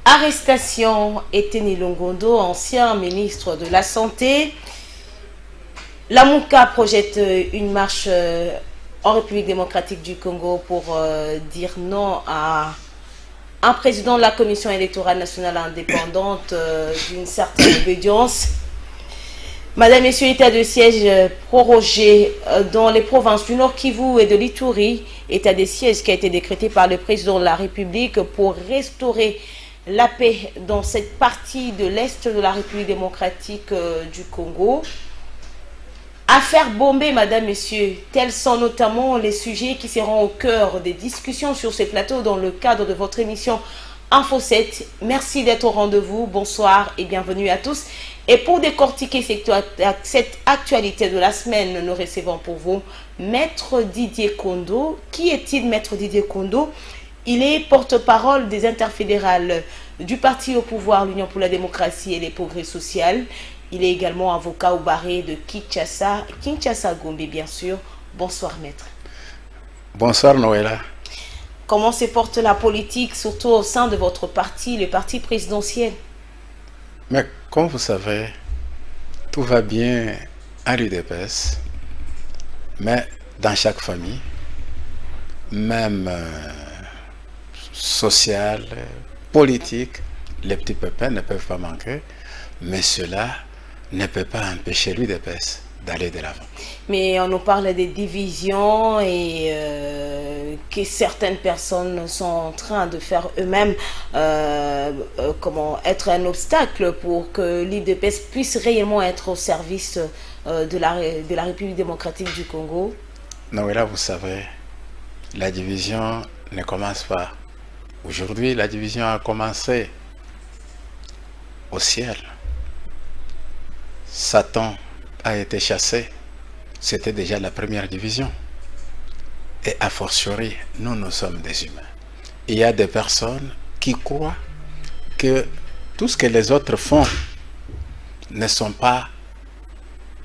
Arrestation Eteni Longondo, ancien ministre de la Santé. La MOUCA projette une marche en République démocratique du Congo pour dire non à un président de la Commission électorale nationale indépendante d'une certaine obédience. Madame, Messieurs, état de siège prorogé dans les provinces du Nord Kivu et de l'Ituri, état de siège qui a été décrété par le président de la République pour restaurer la paix dans cette partie de l'Est de la République démocratique du Congo. Affaire bombée, Madame, Messieurs, tels sont notamment les sujets qui seront au cœur des discussions sur ces plateaux dans le cadre de votre émission Info 7. Merci d'être au rendez-vous, bonsoir et bienvenue à tous. Et pour décortiquer cette actualité de la semaine, nous recevons pour vous Maître Didier Kondo. Qui est-il, Maître Didier Kondo? Il est porte-parole des interfédérales du parti au pouvoir, l'Union pour la démocratie et les progrès sociaux. Il est également avocat au barreau de Kinshasa Gombe, bien sûr. Bonsoir, maître. Bonsoir, Noëlla. Comment se porte la politique, surtout au sein de votre parti, le parti présidentiel? Mais comme vous savez, tout va bien à l'UDPS, mais dans chaque famille, même sociale, politique, les petits pépins ne peuvent pas manquer, mais cela ne peut pas empêcher l'UDPS d'aller de l'avant. Mais on nous parle des divisions et que certaines personnes sont en train de faire eux-mêmes comment être un obstacle pour que l'UDPS puisse réellement être au service de la République démocratique du Congo. Non, et là, vous savez, la division ne commence pas. Aujourd'hui, la division a commencé au ciel. Satan a été chassé. C'était déjà la première division. Et a fortiori, nous sommes des humains. Il y a des personnes qui croient que tout ce que les autres font ne sont pas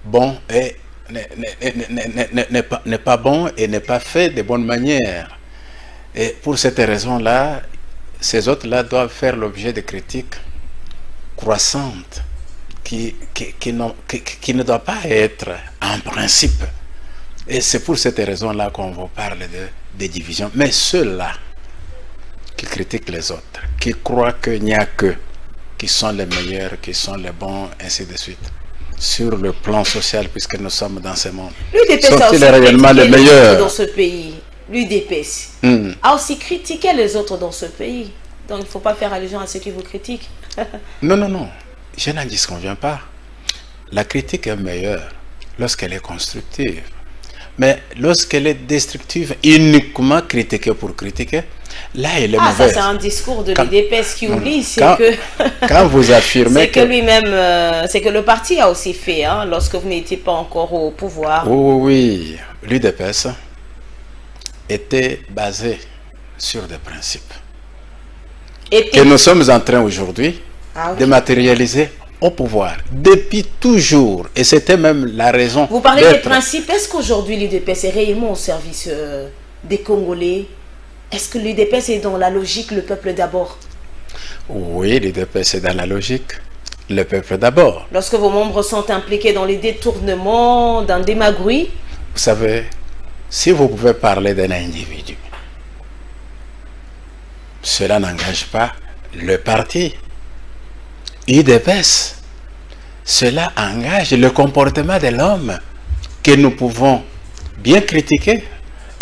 bons et n'est pas bon et n'est pas fait de bonne manière. Et pour cette raison-là, ces autres-là doivent faire l'objet de critiques croissantes qui ne doivent pas être en principe. Et c'est pour cette raison-là qu'on vous parle de division. Mais ceux-là qui critiquent les autres, qui croient qu'il n'y a que qui sont les meilleurs, qui sont les bons, ainsi de suite, sur le plan social, puisque nous sommes dans ce monde, sont-ils réellement les meilleurs dans ce pays? L'UDPS a aussi critiqué les autres dans ce pays. Donc il ne faut pas faire allusion à ceux qui vous critiquent. Non. Je n'en disconviens pas. La critique est meilleure lorsqu'elle est constructive. Mais lorsqu'elle est destructive, uniquement critiquée pour critiquer, là elle est mauvaise. Ça c'est un discours de l'UDPS qui oublie, c'est que quand vous affirmez c'est que lui-même, c'est que le parti a aussi fait, hein, lorsque vous n'étiez pas encore au pouvoir. Oui, l'UDPS était basé sur des principes que nous sommes en train aujourd'hui de matérialiser au pouvoir depuis toujours, et c'était même la raison. Vous parlez des principes. Est-ce qu'aujourd'hui l'UDPS est réellement au service des Congolais? Est-ce que l'UDPS est dans la logique le peuple d'abord? Oui, l'UDPS est dans la logique le peuple d'abord. Lorsque vos membres sont impliqués dans les détournements, dans des magouilles? Vous savez, si vous pouvez parler d'un individu, cela n'engage pas le parti. UDPS, cela engage le comportement de l'homme que nous pouvons bien critiquer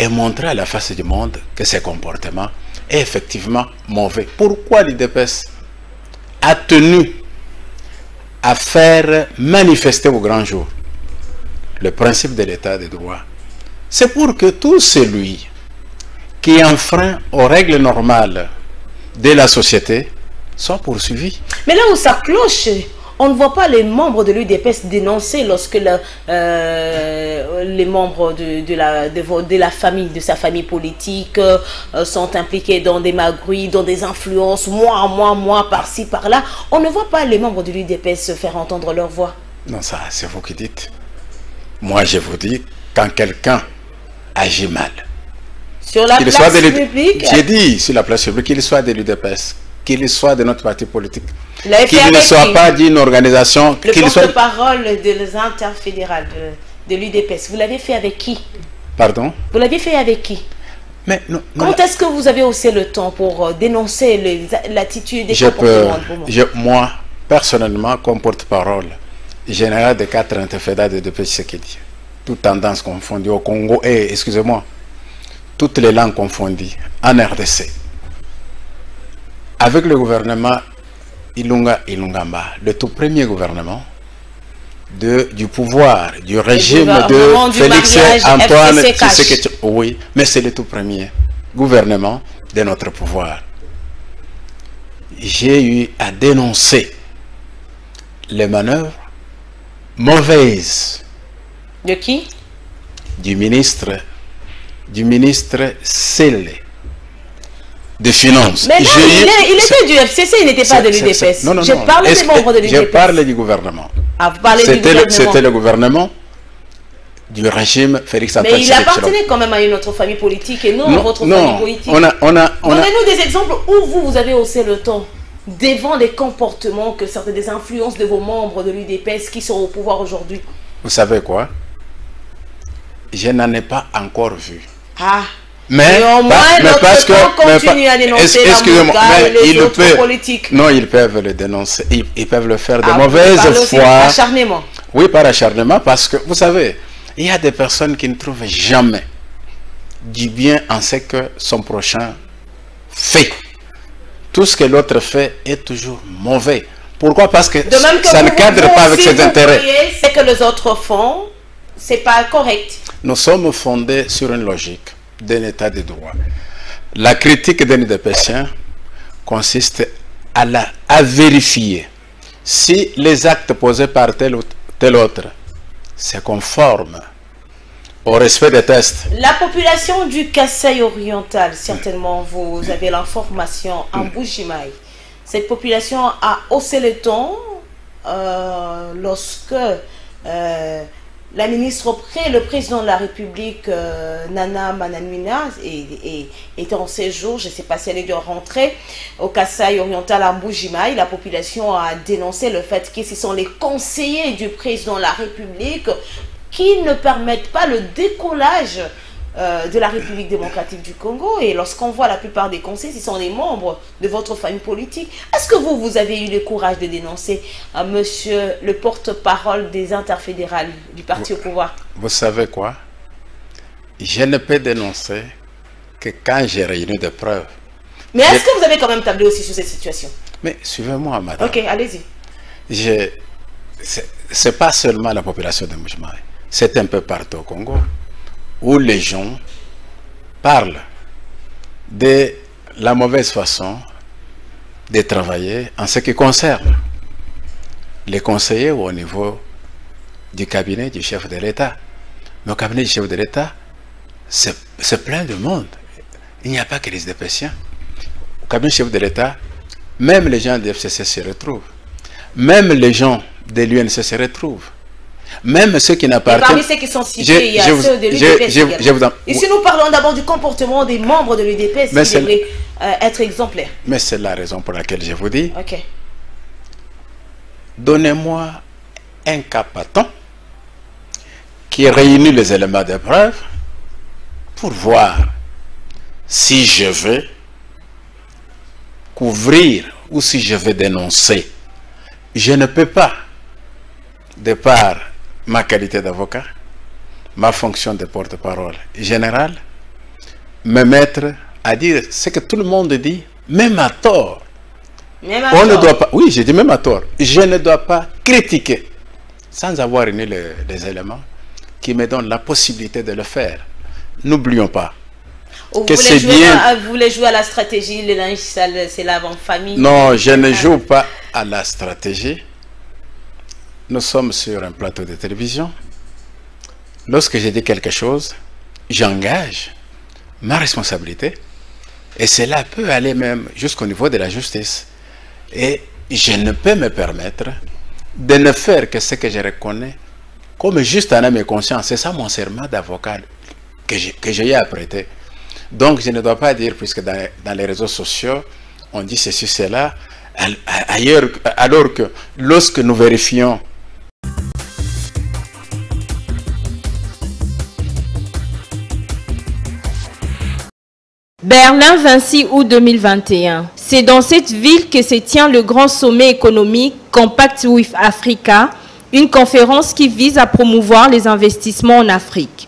et montrer à la face du monde que ce comportement est effectivement mauvais. Pourquoi l'UDPS a tenu à faire manifester au grand jour le principe de l'état de droit? C'est pour que tout celui qui enfreint aux règles normales de la société soit poursuivi. Mais là où ça cloche, on ne voit pas les membres de l'UDPS dénoncer lorsque les membres de la famille, de sa famille politique sont impliqués dans des magouilles, dans des influences, moi, par-ci, par-là. On ne voit pas les membres de l'UDPS faire entendre leur voix. Non, ça, c'est vous qui dites. Moi, je vous dis, quand quelqu'un agit mal, sur la place publique, j'ai dit sur la place publique, qu'il soit de l'UDPS, qu'il soit de notre parti politique, qu'il ne soit pas d'une organisation... Le porte-parole de l'interfédéral de l'UDPS, vous l'avez fait avec qui? Pardon? Vous l'avez fait avec qui? Mais non, quand est-ce que vous avez haussé le ton pour dénoncer l'attitude des comportements de vos moi, personnellement, comme porte-parole général des 4 interfédérales de l'UDPS Tshisekedi, toutes tendances confondues au Congo et, excusez-moi, toutes les langues confondues en RDC, avec le gouvernement Ilunga Ilungamba, le tout premier gouvernement du pouvoir, du régime de Félix Antoine Tshisekedi. Oui, mais c'est le tout premier gouvernement de notre pouvoir. J'ai eu à dénoncer les manœuvres mauvaises. De qui? Du ministre Sele des Finances. Mais là, il était du FCC, il n'était pas de l'UDPS. Non, je parle des membres de l'UDPS. Je parle du gouvernement. Ah, vous parlez du gouvernement. C'était le gouvernement du régime Félix Antoine. Mais il appartenait quand même à une autre famille politique et non à votre famille politique. Donnez-nous des exemples où vous avez haussé le ton devant les comportements que certaines des influences de vos membres de l'UDPS qui sont au pouvoir aujourd'hui. Vous savez quoi? Je n'en ai pas encore vu. Ah. Mais parce que continue à dénoncer les autres politiques. Non, ils peuvent le dénoncer. Ils peuvent le faire de mauvaise foi. Par acharnement. Oui, par acharnement, parce que vous savez, il y a des personnes qui ne trouvent jamais du bien en ce que son prochain fait. Tout ce que l'autre fait est toujours mauvais. Pourquoi? Parce que ça ne cadre pas avec ses intérêts. Ce que les autres font, c'est pas correct. Nous sommes fondés sur une logique d'un état de droit. La critique d'un UDPSien consiste à vérifier si les actes posés par tel ou tel autre se conforment au respect des tests. La population du Kasaï oriental, certainement vous avez l'information en Bujimaï, cette population a haussé le ton lorsque la ministre auprès le président de la République, Nana Mananouina, était en séjour, je ne sais pas si elle est de rentrer au Kasaï oriental à Mbujimaï. La population a dénoncé le fait que ce sont les conseillers du président de la République qui ne permettent pas le décollage de la République démocratique du Congo. Et lorsqu'on voit la plupart des conseillers, ce sont des membres de votre famille politique. Est-ce que vous avez eu le courage de dénoncer monsieur le porte-parole des interfédérales du parti au pouvoir? Vous savez quoi? Je ne peux dénoncer que quand j'ai réuni des preuves. Mais est-ce que vous avez quand même tablé aussi sur cette situation? Mais suivez-moi, madame. Ok, allez-y. C'est pas seulement la population de Mbujimaï, c'est un peu partout au Congo, où les gens parlent de la mauvaise façon de travailler en ce qui concerne les conseillers au niveau du cabinet du chef de l'État. Mais au cabinet du chef de l'État, c'est plein de monde. Il n'y a pas que les UDPSiens. Au cabinet du chef de l'État, même les gens de FCC se retrouvent. Même les gens de l'UNC se retrouvent. Même ceux qui n'appartiennent... Parmi ceux qui sont cités, il y a ceux de l'UDPS. Ici, nous parlons d'abord du comportement des membres de l'UDPS qui devraient être exemplaires. Mais c'est la raison pour laquelle je vous dis, ok, donnez-moi un cas patent qui réunit les éléments de preuve pour voir si je vais couvrir ou si je vais dénoncer. Je ne peux pas, de par ma qualité d'avocat, ma fonction de porte-parole général, me mettre à dire ce que tout le monde dit, même à tort. On ne doit pas, oui, j'ai dit même à tort. Je ne dois pas critiquer sans avoir réuni les éléments qui me donnent la possibilité de le faire. N'oublions pas que c'est bien... Vous voulez jouer à la stratégie, le linge sale, c'est l'avant-famille? Non, je ne joue pas à la stratégie. Nous sommes sur un plateau de télévision. Lorsque je dis quelque chose, j'engage ma responsabilité. Et cela peut aller même jusqu'au niveau de la justice. Et je ne peux me permettre de ne faire que ce que je reconnais comme juste en âme et conscience. C'est ça mon serment d'avocat que j'ai apprêté. Donc je ne dois pas dire, puisque dans les réseaux sociaux, on dit ceci, cela, ailleurs, alors que lorsque nous vérifions Berlin, 26 août 2021. C'est dans cette ville que se tient le grand sommet économique Compact with Africa, une conférence qui vise à promouvoir les investissements en Afrique.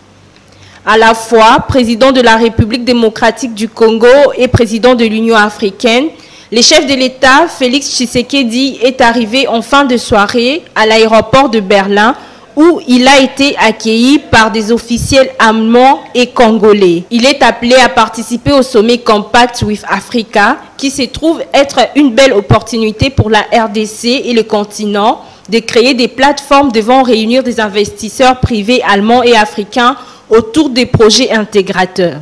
À la fois président de la République démocratique du Congo et président de l'Union africaine, le chef de l'État, Félix Tshisekedi, est arrivé en fin de soirée à l'aéroport de Berlin où il a été accueilli par des officiels allemands et congolais. Il est appelé à participer au sommet Compact with Africa qui se trouve être une belle opportunité pour la RDC et le continent de créer des plateformes devant réunir des investisseurs privés allemands et africains autour des projets intégrateurs.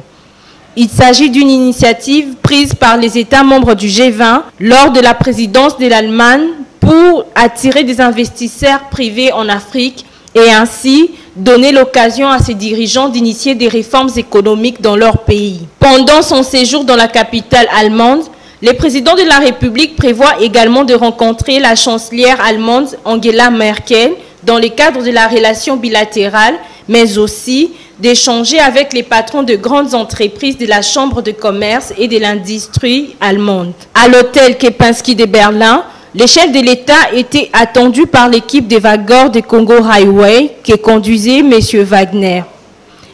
Il s'agit d'une initiative prise par les États membres du G20 lors de la présidence de l'Allemagne pour attirer des investisseurs privés en Afrique et ainsi donner l'occasion à ces dirigeants d'initier des réformes économiques dans leur pays. Pendant son séjour dans la capitale allemande, le président de la République prévoit également de rencontrer la chancelière allemande Angela Merkel dans le cadre de la relation bilatérale, mais aussi d'échanger avec les patrons de grandes entreprises de la Chambre de commerce et de l'industrie allemande. À l'hôtel Kempinski de Berlin, le chef de l'État était attendu par l'équipe des vagueurs de Congo Highway que conduisait M. Wagner.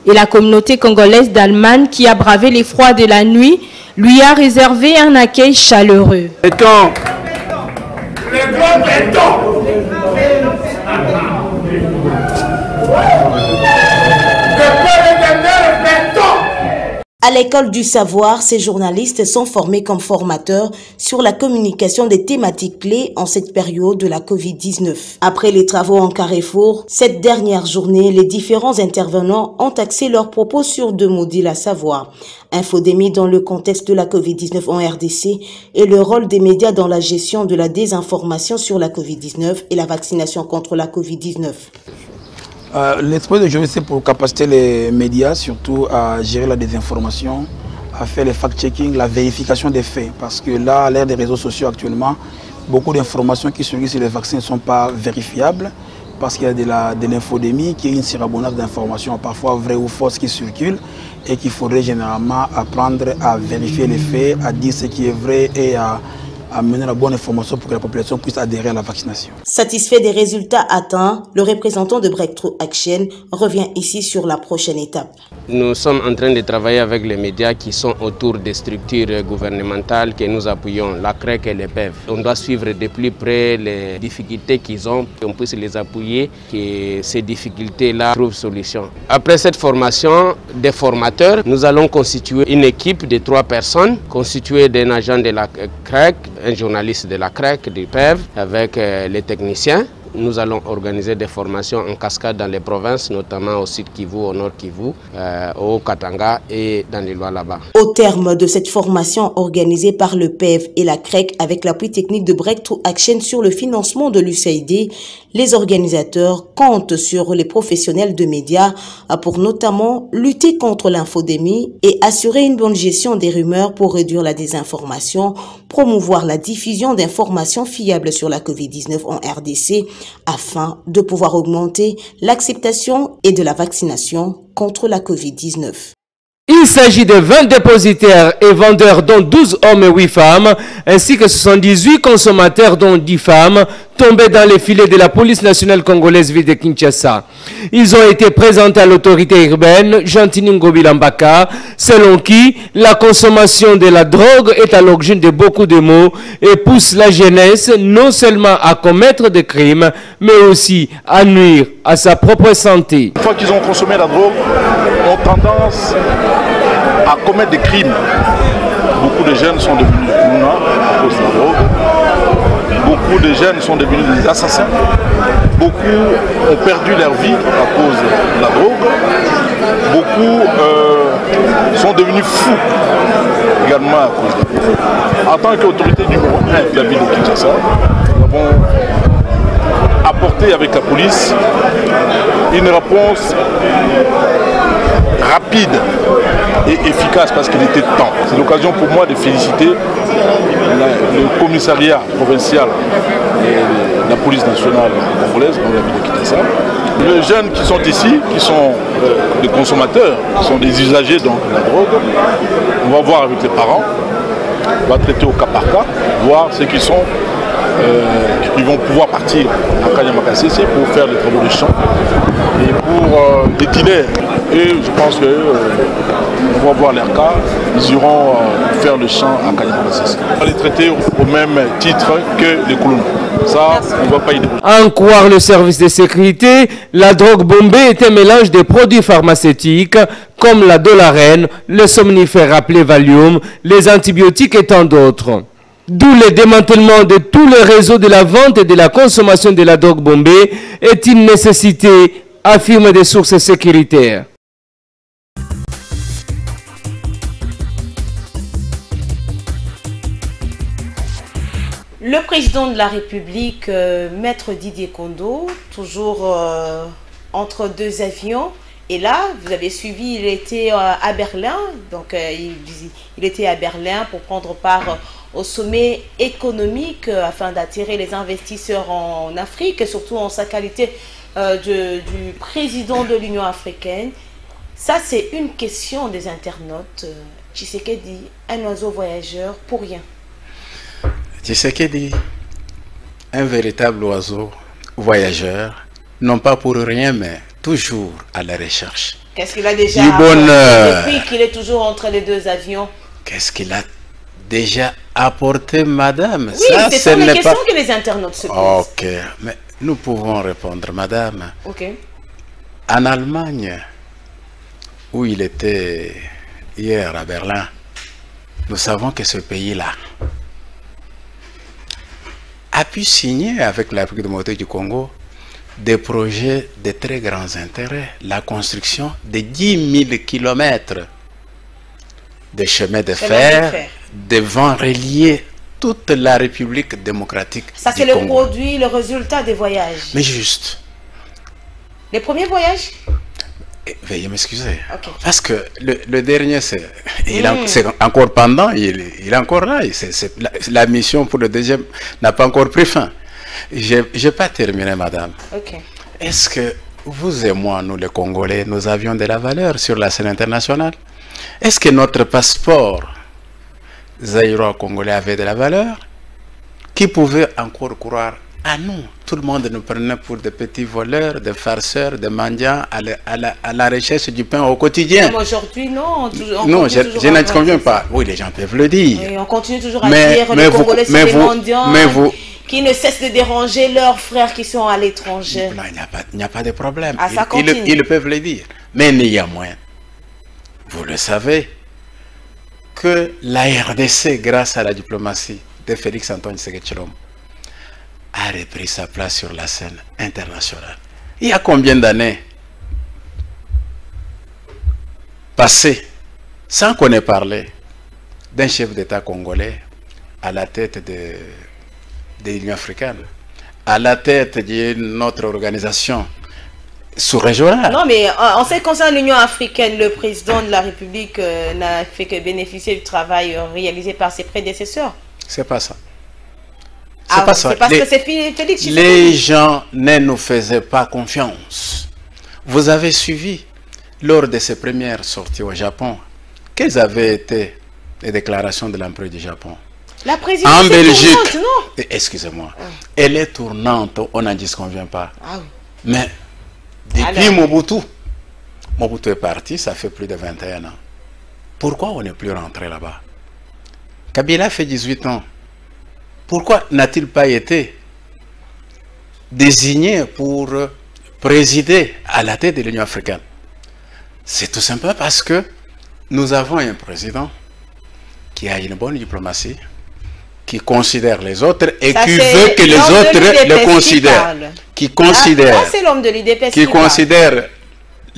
Et la communauté congolaise d'Allemagne, qui a bravé les froids de la nuit, lui a réservé un accueil chaleureux. À l'école du savoir, ces journalistes sont formés comme formateurs sur la communication des thématiques clés en cette période de la Covid-19. Après les travaux en Carrefour, cette dernière journée, les différents intervenants ont axé leurs propos sur deux modules à savoir infodémie dans le contexte de la Covid-19 en RDC et le rôle des médias dans la gestion de la désinformation sur la Covid-19 et la vaccination contre la Covid-19. L'exposé d'aujourd'hui, c'est pour capaciter les médias, surtout à gérer la désinformation, à faire les fact-checking, la vérification des faits. Parce que là, à l'ère des réseaux sociaux actuellement, beaucoup d'informations qui circulent sur les vaccins ne sont pas vérifiables, parce qu'il y a de l'infodémie, qui est une surabondance d'informations, parfois vraies ou fausses, qui circulent, et qu'il faudrait généralement apprendre à vérifier les faits, à dire ce qui est vrai et à mener la bonne information pour que la population puisse adhérer à la vaccination. Satisfait des résultats atteints, le représentant de Breakthrough Action revient ici sur la prochaine étape. Nous sommes en train de travailler avec les médias qui sont autour des structures gouvernementales que nous appuyons, la CREC et les PEV. On doit suivre de plus près les difficultés qu'ils ont, qu'on puisse les appuyer, que ces difficultés-là trouvent solution. Après cette formation des formateurs, nous allons constituer une équipe de 3 personnes, constituée d'un agent de la CREC, un journaliste de la CREC, du PEV, avec les techniciens. Nous allons organiser des formations en cascade dans les provinces, notamment au sud Kivu, au nord Kivu, au Katanga et dans les Lualaba. Au terme de cette formation organisée par le PEV et la CREC avec l'appui technique de Breakthrough Action sur le financement de l'USAID, les organisateurs comptent sur les professionnels de médias pour notamment lutter contre l'infodémie et assurer une bonne gestion des rumeurs pour réduire la désinformation, promouvoir la diffusion d'informations fiables sur la Covid-19 en RDC afin de pouvoir augmenter l'acceptation et de la vaccination contre la Covid-19. Il s'agit de 20 dépositaires et vendeurs dont 12 hommes et 8 femmes, ainsi que 78 consommateurs dont 10 femmes, tombés dans les filets de la police nationale congolaise ville de Kinshasa. Ils ont été présentés à l'autorité urbaine, Gentini Ngobilambaka, selon qui la consommation de la drogue est à l'origine de beaucoup de maux et pousse la jeunesse non seulement à commettre des crimes, mais aussi à nuire à sa propre santé. Une fois qu'ils ont consommé la drogue, ont tendance à commettre des crimes. Beaucoup de jeunes sont devenus mouna à cause de la drogue. Beaucoup de jeunes sont devenus des assassins. Beaucoup ont perdu leur vie à cause de la drogue. Beaucoup sont devenus fous également à cause de la drogue. En tant qu'autorité numéro 1 de la ville de Kinshasa, nous avons apporté avec la police une réponse rapide et efficace parce qu'il était temps. C'est l'occasion pour moi de féliciter le commissariat provincial et la police nationale congolaise, on a vu de quitter ça. Les jeunes qui sont ici, qui sont des consommateurs, qui sont des usagers donc, de la drogue, on va voir avec les parents, on va traiter au cas par cas, voir ceux qui sont qui vont pouvoir partir à Kanyamakasese pour faire les travaux de champ et pour l'itinéraire. Et je pense qu'on va voir leur cas, ils iront faire le champ à Kanyamakasese. On va les traiter au même titre que les colons. Ça, on ne va pas y déposer. En croire le service de sécurité, la drogue bombée est un mélange de produits pharmaceutiques comme la dolarène, le somnifère appelé Valium, les antibiotiques et tant d'autres. D'où le démantèlement de tout le réseau de la vente et de la consommation de la drogue bombée est une nécessité, affirment des sources sécuritaires. Le président de la République, Maître Didier Kondo, toujours entre deux avions. Et là, vous avez suivi, il était à Berlin. Donc, il était à Berlin pour prendre part au sommet économique afin d'attirer les investisseurs en Afrique, et surtout en sa qualité du président de l'Union africaine. Ça, c'est une question des internautes. Tshisekedi, un oiseau voyageur pour rien. Tshisekedi, un véritable oiseau voyageur, non pas pour rien, mais toujours à la recherche. Qu'est-ce qu'il a déjà apporté depuis qu'il est toujours entre les deux avions? Qu'est-ce qu'il a déjà apporté, madame? Oui, c'est sur les questions que les internautes se posent. Ok, mais nous pouvons répondre, madame. Ok. En Allemagne, où il était hier à Berlin, nous savons que ce pays-là a pu signer avec la République démocratique du Congo des projets de très grands intérêts, la construction de 10 000 kilomètres de chemins de fer devant relier toute la République démocratique du Congo. Ça, c'est le produit, le résultat des voyages. Mais juste. Les premiers voyages? Veuillez m'excuser. Okay. Parce que le dernier, c'est encore pendant, il est encore là. La mission pour le deuxième n'a pas encore pris fin. Je n'ai pas terminé, madame. Okay. Est-ce que vous et moi, nous les Congolais, nous avions de la valeur sur la scène internationale? Est-ce que notre passeport zaïro-congolais avait de la valeur? Qui pouvait encore croire à nous? Tout le monde nous prenait pour des petits voleurs, des farceurs, des mendiants à la recherche du pain au quotidien. Aujourd'hui, non. Non, je n'en conviens pas. Oui, les gens peuvent le dire. Et on continue toujours à dire les Congolais sont des mendiants qui ne cessent de déranger leurs frères qui sont à l'étranger. Non, il n'y a pas de problème. Ah, ça continue. Ils peuvent le dire. Mais néanmoins, vous le savez, que la RDC, grâce à la diplomatie de Félix Antoine Tshisekedi Tshilombo, a repris sa place sur la scène internationale. Il y a combien d'années passées sans qu'on ait parlé d'un chef d'État congolais à la tête de l'Union africaine, à la tête d'une autre organisation sous-régionale? Non, mais en ce qui concerne l'Union africaine, le président de la République n'a fait que bénéficier du travail réalisé par ses prédécesseurs. C'est pas ça. C'est pas ça. C'est parce que c'est Félix. Les gens ne nous faisaient pas confiance. Vous avez suivi, lors de ses premières sorties au Japon, quelles avaient été les déclarations de l'empereur du Japon? La présidence en Belgique, tournante, non? Excusez-moi, elle est tournante, on n'en disconvient pas. Ah oui. Mais depuis Mobutu est parti, ça fait plus de 21 ans. Pourquoi on n'est plus rentré là-bas? Kabila fait 18 ans. Pourquoi n'a-t-il pas été désigné pour présider à la tête de l'Union africaine? C'est tout simplement parce que nous avons un président qui a une bonne diplomatie, qui considère les autres et qui veut que les autres le considèrent. Qui considère, qui considère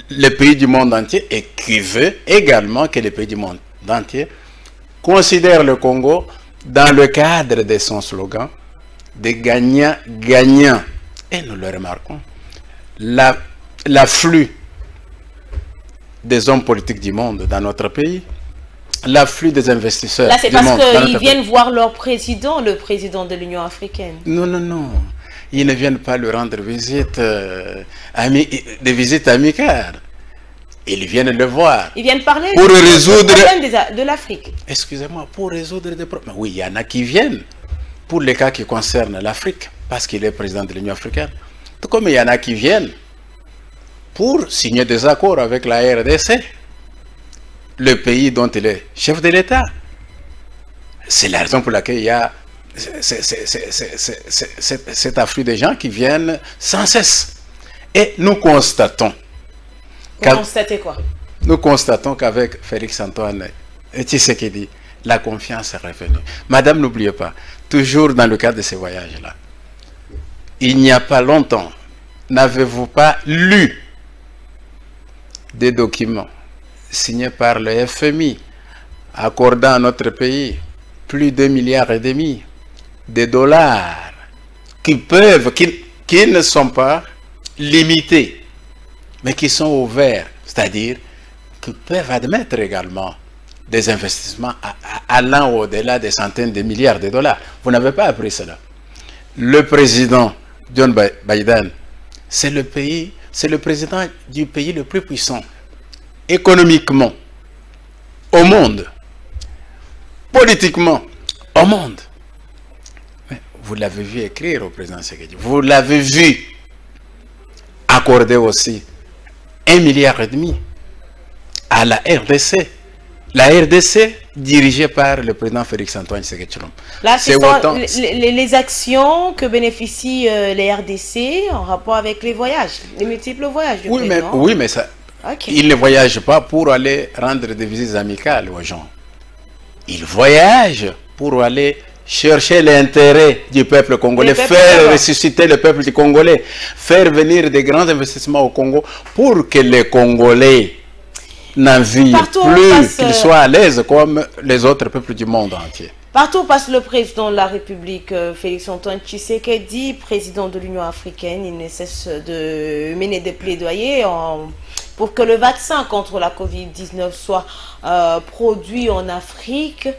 les pays du monde entier et qui veut également que les pays du monde entier considèrent le Congo dans le cadre de son slogan de gagnant-gagnant. Et nous le remarquons. L'afflux des hommes politiques du monde dans notre pays l'afflux des investisseurs. Là, c'est parce qu'ils viennent voir leur président, le président de l'Union africaine. Non, non, non. Ils ne viennent pas lui rendre visite, des visites amicales. Ils viennent le voir. Ils viennent parler pour résoudre des problèmes de l'Afrique. Excusez-moi, pour résoudre des problèmes. Oui, il y en a qui viennent pour les cas qui concernent l'Afrique, parce qu'il est président de l'Union africaine. Tout comme il y en a qui viennent pour signer des accords avec la RDC, le pays dont il est chef de l'État. C'est la raison pour laquelle il y a cet afflux de gens qui viennent sans cesse. Et nous constatons... Vous constatez quoi? Nous constatons qu'avec Félix-Antoine Tshisekedi, la confiance est revenue. Madame, n'oubliez pas, toujours dans le cadre de ces voyages-là, il n'y a pas longtemps, n'avez-vous pas lu des documents signés par le FMI accordant à notre pays plus de 2,5 milliards de dollars qui ne sont pas limités, mais qui sont ouverts, c'est-à-dire qui peuvent admettre également des investissements allant au-delà des centaines de milliards de dollars. Vous n'avez pas appris cela. Le président John Biden, c'est le président du pays le plus puissant économiquement au monde, politiquement au monde. Mais vous l'avez vu écrire au président Tshisekedi. Vous l'avez vu accorder aussi 1,5 milliard à la RDC. La RDC dirigée par le président Félix-Antoine Tshisekedi. Là, ce sont les actions que bénéficient les RDC en rapport avec les voyages, les multiples voyages du président. Oui, mais ça, ils ne voyagent pas pour aller rendre des visites amicales aux gens. Ils voyagent pour aller chercher l'intérêt du peuple congolais, faire ressusciter le peuple du Congolais, faire venir des grands investissements au Congo pour que les Congolais n'envient plus, qu'ils soient à l'aise comme les autres peuples du monde entier. Partout où passe le président de la République, Félix-Antoine Tshisekedi, président de l'Union africaine, il ne cesse de mener des plaidoyers pour que le vaccin contre la Covid-19 soit produit en Afrique.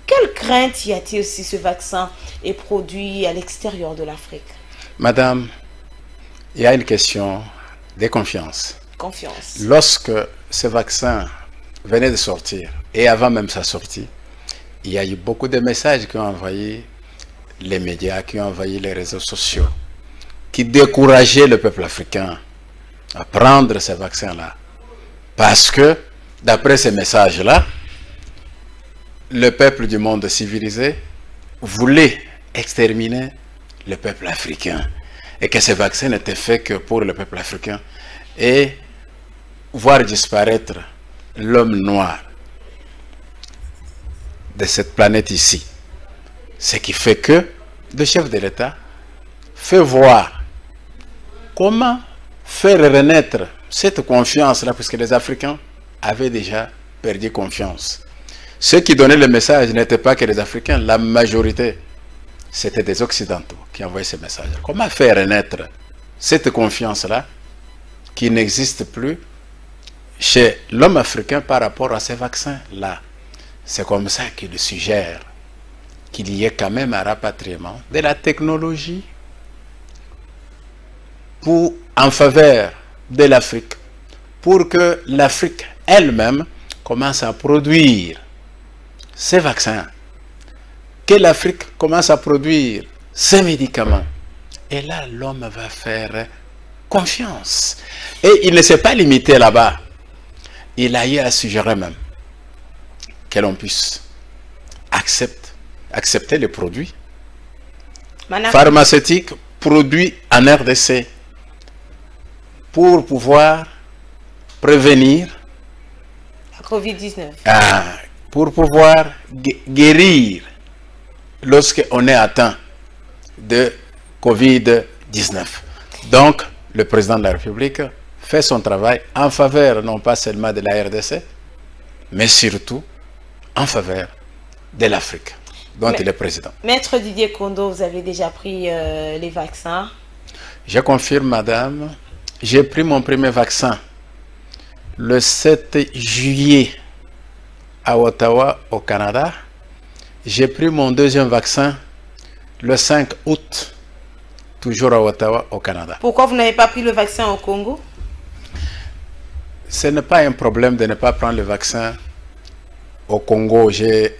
Quelle crainte y a-t-il si ce vaccin est produit à l'extérieur de l'Afrique? Madame, il y a une question de confiance. Confiance. Lorsque ce vaccin venait de sortir, et avant même sa sortie, il y a eu beaucoup de messages qui ont envahi les médias, qui ont envahi les réseaux sociaux, qui décourageaient le peuple africain à prendre ce vaccin-là. Parce que, d'après ces messages-là, le peuple du monde civilisé voulait exterminer le peuple africain. Et que ce vaccin n'était fait que pour le peuple africain. Et voir disparaître l'homme noir de cette planète ici. Ce qui fait que le chef de l'État fait voir comment faire renaître cette confiance-là, puisque les Africains avaient déjà perdu confiance. Ceux qui donnaient le message n'étaient pas que les Africains, la majorité, c'était des Occidentaux qui envoyaient ces messages. Comment faire renaître cette confiance-là qui n'existe plus chez l'homme africain par rapport à ces vaccins-là? C'est comme ça qu'il suggère qu'il y ait quand même un rapatriement de la technologie en faveur de l'Afrique, pour que l'Afrique elle-même commence à produire ces vaccins, que l'Afrique commence à produire ces médicaments. Et là, l'homme va faire confiance. Et il ne s'est pas limité là-bas. Il a eu à suggérer même que l'on puisse accepter les produits pharmaceutiques produits en RDC pour pouvoir prévenir la Covid-19. Pour pouvoir guérir lorsqu'on est atteint de Covid-19. Donc, le président de la République fait son travail en faveur non pas seulement de la RDC, mais surtout en faveur de l'Afrique, dont il est président. Maître Didier Kondo, vous avez déjà pris les vaccins? Je confirme, madame, j'ai pris mon premier vaccin le 7 juillet à Ottawa, au Canada. J'ai pris mon deuxième vaccin le 5 août, toujours à Ottawa, au Canada. Pourquoi vous n'avez pas pris le vaccin au Congo? Ce n'est pas un problème de ne pas prendre le vaccin au Congo. Il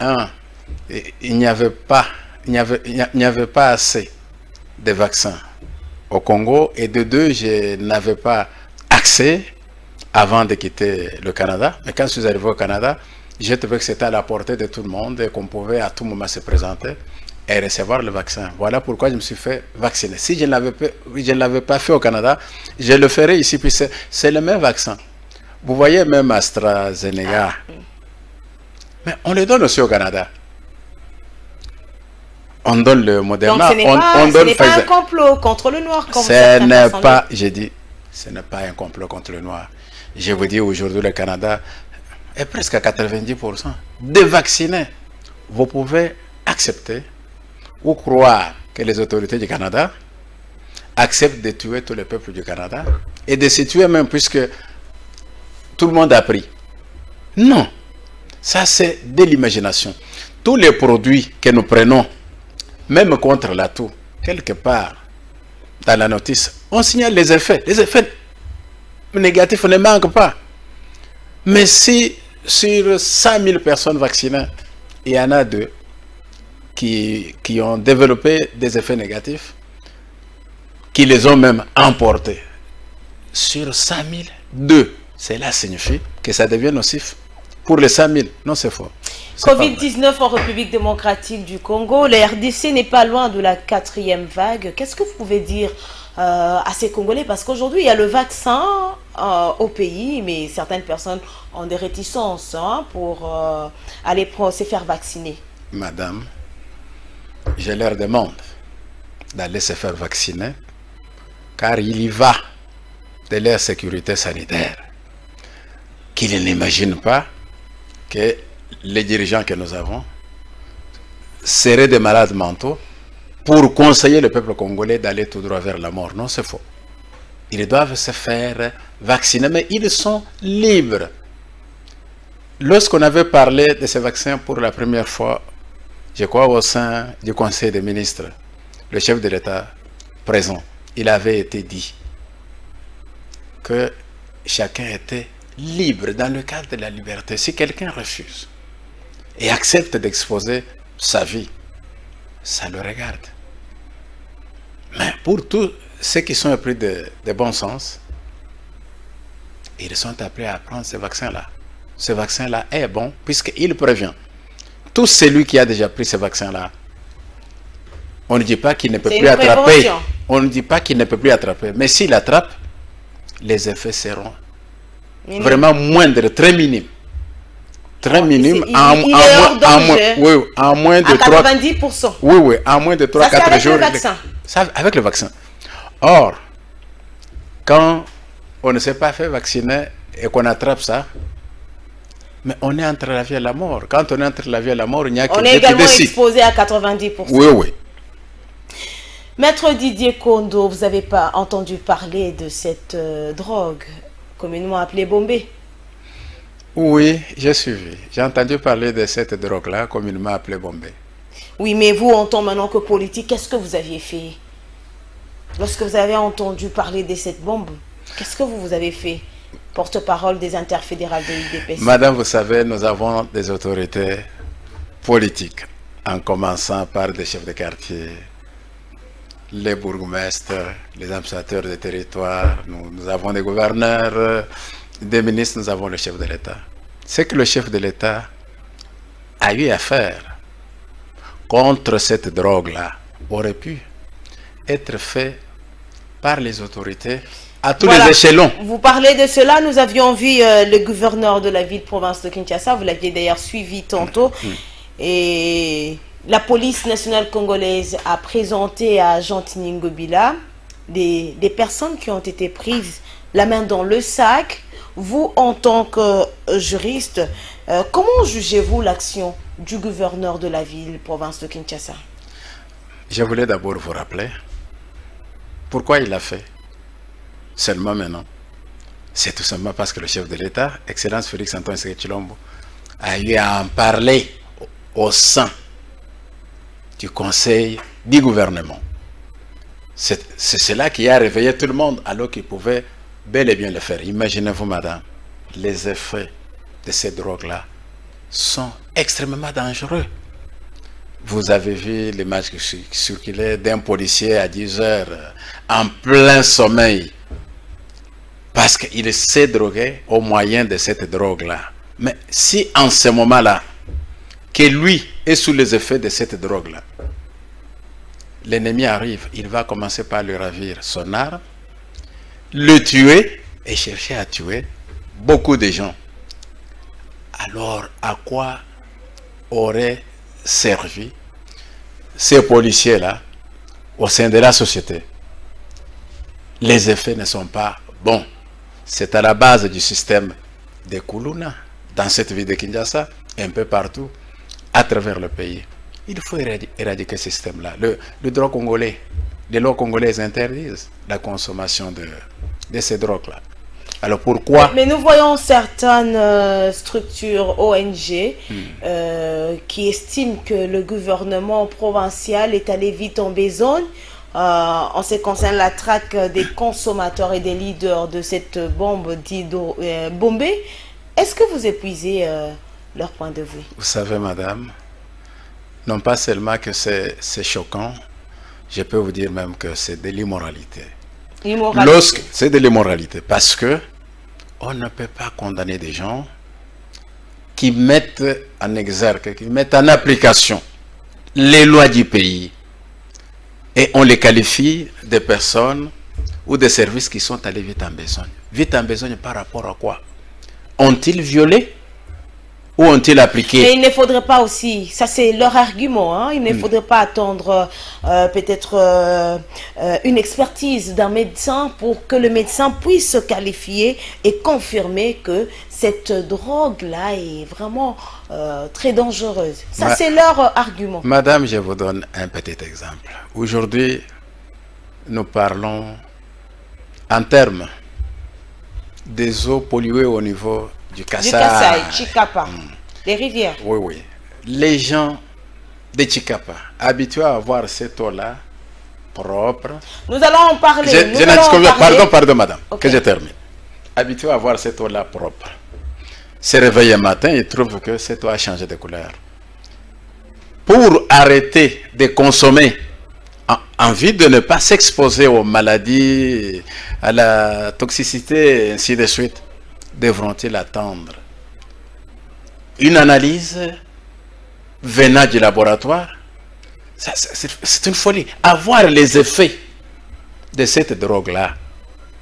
n'y avait pas assez de vaccins au Congo, et de deux, je n'avais pas accès avant de quitter le Canada. Mais quand je suis arrivé au Canada, j'ai trouvé que c'était à la portée de tout le monde et qu'on pouvait à tout moment se présenter et recevoir le vaccin. Voilà pourquoi je me suis fait vacciner. Si je ne l'avais pas fait au Canada, je le ferai ici, puis c'est le même vaccin. Vous voyez, même AstraZeneca, mais on le donne aussi au Canada. On donne le Moderna, donc ce n'est pas un complot contre le noir, comme ce n'est pas, j'ai dit, ce n'est pas un complot contre le noir. Je vous dis, aujourd'hui, le Canada est presque à 90% de vaccinés. Vous pouvez accepter ou croire que les autorités du Canada acceptent de tuer tout le peuple du Canada et de se tuer même, puisque tout le monde a pris. Non, ça c'est de l'imagination. Tous les produits que nous prenons, même contre la toux, quelque part dans la notice, on signale les effets. Les effets négatifs ne manquent pas. Mais si sur 100 000 personnes vaccinées, il y en a 2 qui ont développé des effets négatifs, qui les ont même emportés, sur 100 000, 2, cela signifie que ça devient nocif. Pour les 100 000, non, c'est faux. Covid-19 en République démocratique du Congo, la RDC n'est pas loin de la 4e vague. Qu'est-ce que vous pouvez dire à ces Congolais? Parce qu'aujourd'hui, il y a le vaccin au pays, mais certaines personnes ont des réticences pour aller se faire vacciner. Madame, je leur demande d'aller se faire vacciner, car il y va de leur sécurité sanitaire, qu'ils n'imaginent pas que les dirigeants que nous avons seraient des malades mentaux pour conseiller le peuple congolais d'aller tout droit vers la mort. Non, c'est faux. Ils doivent se faire vacciner, mais ils sont libres. Lorsqu'on avait parlé de ces vaccins pour la première fois, je crois au sein du Conseil des ministres, le chef de l'État présent, il avait été dit que chacun était libre dans le cadre de la liberté. Si quelqu'un refuse et accepte d'exposer sa vie, ça le regarde. Mais pour tous ceux qui sont épris de bon sens, ils sont appelés à prendre ce vaccin-là. Ce vaccin-là est bon puisqu'il prévient. Tout celui qui a déjà pris ce vaccin-là, on ne dit pas qu'il ne peut plus attraper. On ne dit pas qu'il ne peut plus attraper. Mais s'il attrape, les effets seront vraiment moindres, très minimes. Très minime, en moins de 90%. Oui, en moins de 3-4 jours. Le vaccin. Avec le vaccin. Or, quand on ne s'est pas fait vacciner et qu'on attrape ça, mais on est entre la vie et la mort. Quand on est entre la vie et la mort, il n'y a que on est également exposé à 90%. Oui. Maître Didier Kondo, vous n'avez pas entendu parler de cette drogue communément appelée Bombé? Oui, j'ai suivi. J'ai entendu parler de cette drogue-là, communément appelée Bombé. Oui, mais vous, en tant maintenant que politique, qu'est-ce que vous aviez fait? Lorsque vous avez entendu parler de cette bombe, qu'est-ce que vous avez fait? Porte-parole des interfédérales de l'UDPS. Madame, vous savez, nous avons des autorités politiques, en commençant par des chefs de quartier, les bourgmestres, les administrateurs des territoires, nous avons des gouverneurs, des ministres, nous avons le chef de l'État. Ce que le chef de l'État a eu à faire contre cette drogue-là aurait pu être fait par les autorités à tous les échelons. Vous parlez de cela, nous avions vu le gouverneur de la ville-province de Kinshasa, vous l'aviez d'ailleurs suivi tantôt, et la police nationale congolaise a présenté à Jean-Tini Ngobila des personnes qui ont été prises la main dans le sac. Vous, en tant que juriste, comment jugez-vous l'action du gouverneur de la ville-province de Kinshasa? Je voulais d'abord vous rappeler pourquoi il l'a fait. Seulement maintenant. C'est tout simplement parce que le chef de l'État, Excellence Félix Antoine Tshisekedi Tshilombo, a eu à en parler au sein du Conseil du gouvernement. C'est cela qui a réveillé tout le monde, alors qu'il pouvait bel et bien le faire. Imaginez-vous, madame, les effets de ces drogues-là sont extrêmement dangereux. Vous avez vu l'image qui circulait d'un policier à 10 heures, en plein sommeil, parce qu'il s'est drogué au moyen de cette drogue-là. Mais si en ce moment-là, que lui est sous les effets de cette drogue-là, l'ennemi arrive, il va commencer par lui ravir son arme, le tuer et chercher à tuer beaucoup de gens. Alors, à quoi auraient servi ces policiers-là au sein de la société? Les effets ne sont pas bons. C'est à la base du système de Kuluna, dans cette ville de Kinshasa, un peu partout, à travers le pays. Il faut éradiquer ce système-là. Le droit congolais, les lois congolaises interdisent la consommation de ces drogues-là. Alors pourquoi? Mais nous voyons certaines structures ONG qui estiment que le gouvernement provincial est allé vite en besogne en ce qui concerne la traque des consommateurs et des leaders de cette bombe dite Bombay. Est-ce que vous épuisez leur point de vue? Vous savez, madame, non pas seulement que c'est choquant, je peux vous dire même que c'est de l'immoralité. C'est de l'immoralité, parce que on ne peut pas condamner des gens qui mettent en exergue, qui mettent en application les lois du pays, et on les qualifie de personnes ou de services qui sont allés vite en besogne. Vite en besogne par rapport à quoi? Ont-ils violé ou ont-ils appliqué? Mais il ne faudrait pas aussi, ça c'est leur argument, hein, il ne faudrait pas attendre peut-être une expertise d'un médecin pour que le médecin puisse se qualifier et confirmer que cette drogue-là est vraiment très dangereuse. Ça c'est leur argument. Madame, je vous donne un petit exemple. Aujourd'hui, nous parlons en termes des eaux polluées au niveau du Kassai. Du Kassai, Chikapa, des rivières. Oui, oui. Les gens de Chikapa, habitués à avoir cette eau-là propre. Nous allons en parler. Pardon, madame, okay. Que je termine. Habitués à avoir cette eau-là propre. Se réveillent un matin et trouvent que cette eau a changé de couleur. Pour arrêter de consommer, envie de ne pas s'exposer aux maladies, à la toxicité, ainsi de suite, devront-ils attendre une analyse venant du laboratoire? C'est une folie. Avoir les effets de cette drogue-là,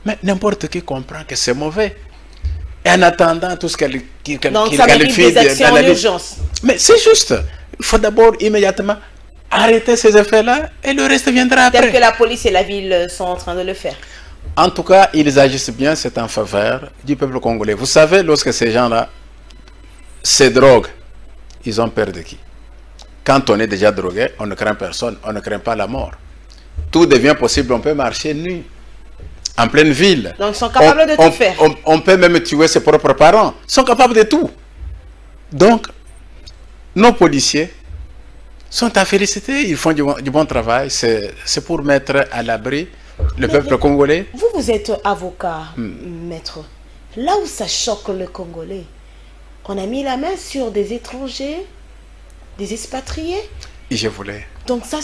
mais n'importe qui comprend que c'est mauvais. Et en attendant tout ce qu'il qualifie d'analyse. Mais c'est juste. Il faut d'abord immédiatement arrêter ces effets-là et le reste viendra après. Tel que la police et la ville sont en train de le faire. En tout cas, ils agissent bien, c'est en faveur du peuple congolais. Vous savez, lorsque ces gens-là, ces drogues, ils ont peur de qui? Quand on est déjà drogué, on ne craint personne, on ne craint pas la mort. Tout devient possible, on peut marcher nu, en pleine ville. Donc ils sont capables de tout faire. On peut même tuer ses propres parents. Ils sont capables de tout. Donc, nos policiers sont à féliciter, ils font du bon travail. C'est pour mettre à l'abri le peuple congolais. Vous êtes avocat, maître. Là où ça choque le Congolais, on a mis la main sur des étrangers, des expatriés. Et je voulais. Donc ça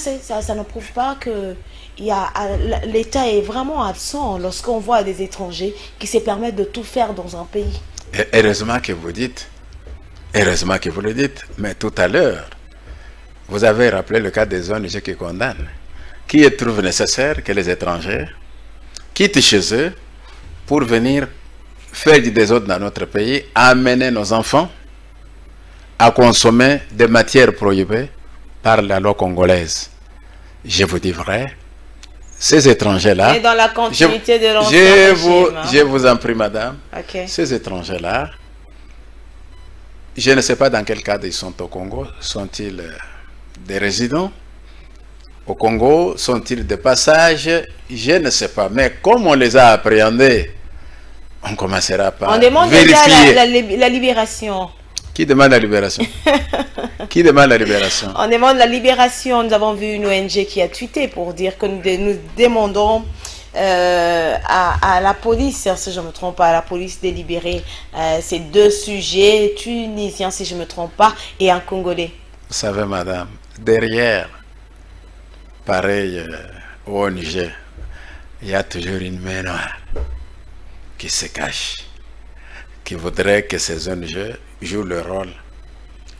ne prouve pas que l'État est vraiment absent lorsqu'on voit des étrangers qui se permettent de tout faire dans un pays. Et heureusement que vous dites, heureusement que vous le dites, mais tout à l'heure, vous avez rappelé le cas des ONG qui condamnent, qui trouvent nécessaire que les étrangers quittent chez eux pour venir faire du désordre dans notre pays, amener nos enfants à consommer des matières prohibées par la loi congolaise. Je vous dis vrai, ces étrangers-là... Et dans la continuité de l'ancien régime. Je vous en prie, madame. Okay. Ces étrangers-là, je ne sais pas dans quel cadre ils sont au Congo. Sont-ils des résidents au Congo? Sont-ils de passage? Je ne sais pas. Mais comme on les a appréhendés, on commencera par on demande vérifier. Déjà la libération. Qui demande la libération? Qui demande la libération? On demande la libération. Nous avons vu une ONG qui a tweeté pour dire que nous demandons à la police, si je ne me trompe pas, à la police de libérer ces deux sujets, tunisiens si je ne me trompe pas, et un Congolais. Vous savez, madame, derrière pareil ONG, il y a toujours une main noire qui se cache, qui voudrait que ces ONG jouent le rôle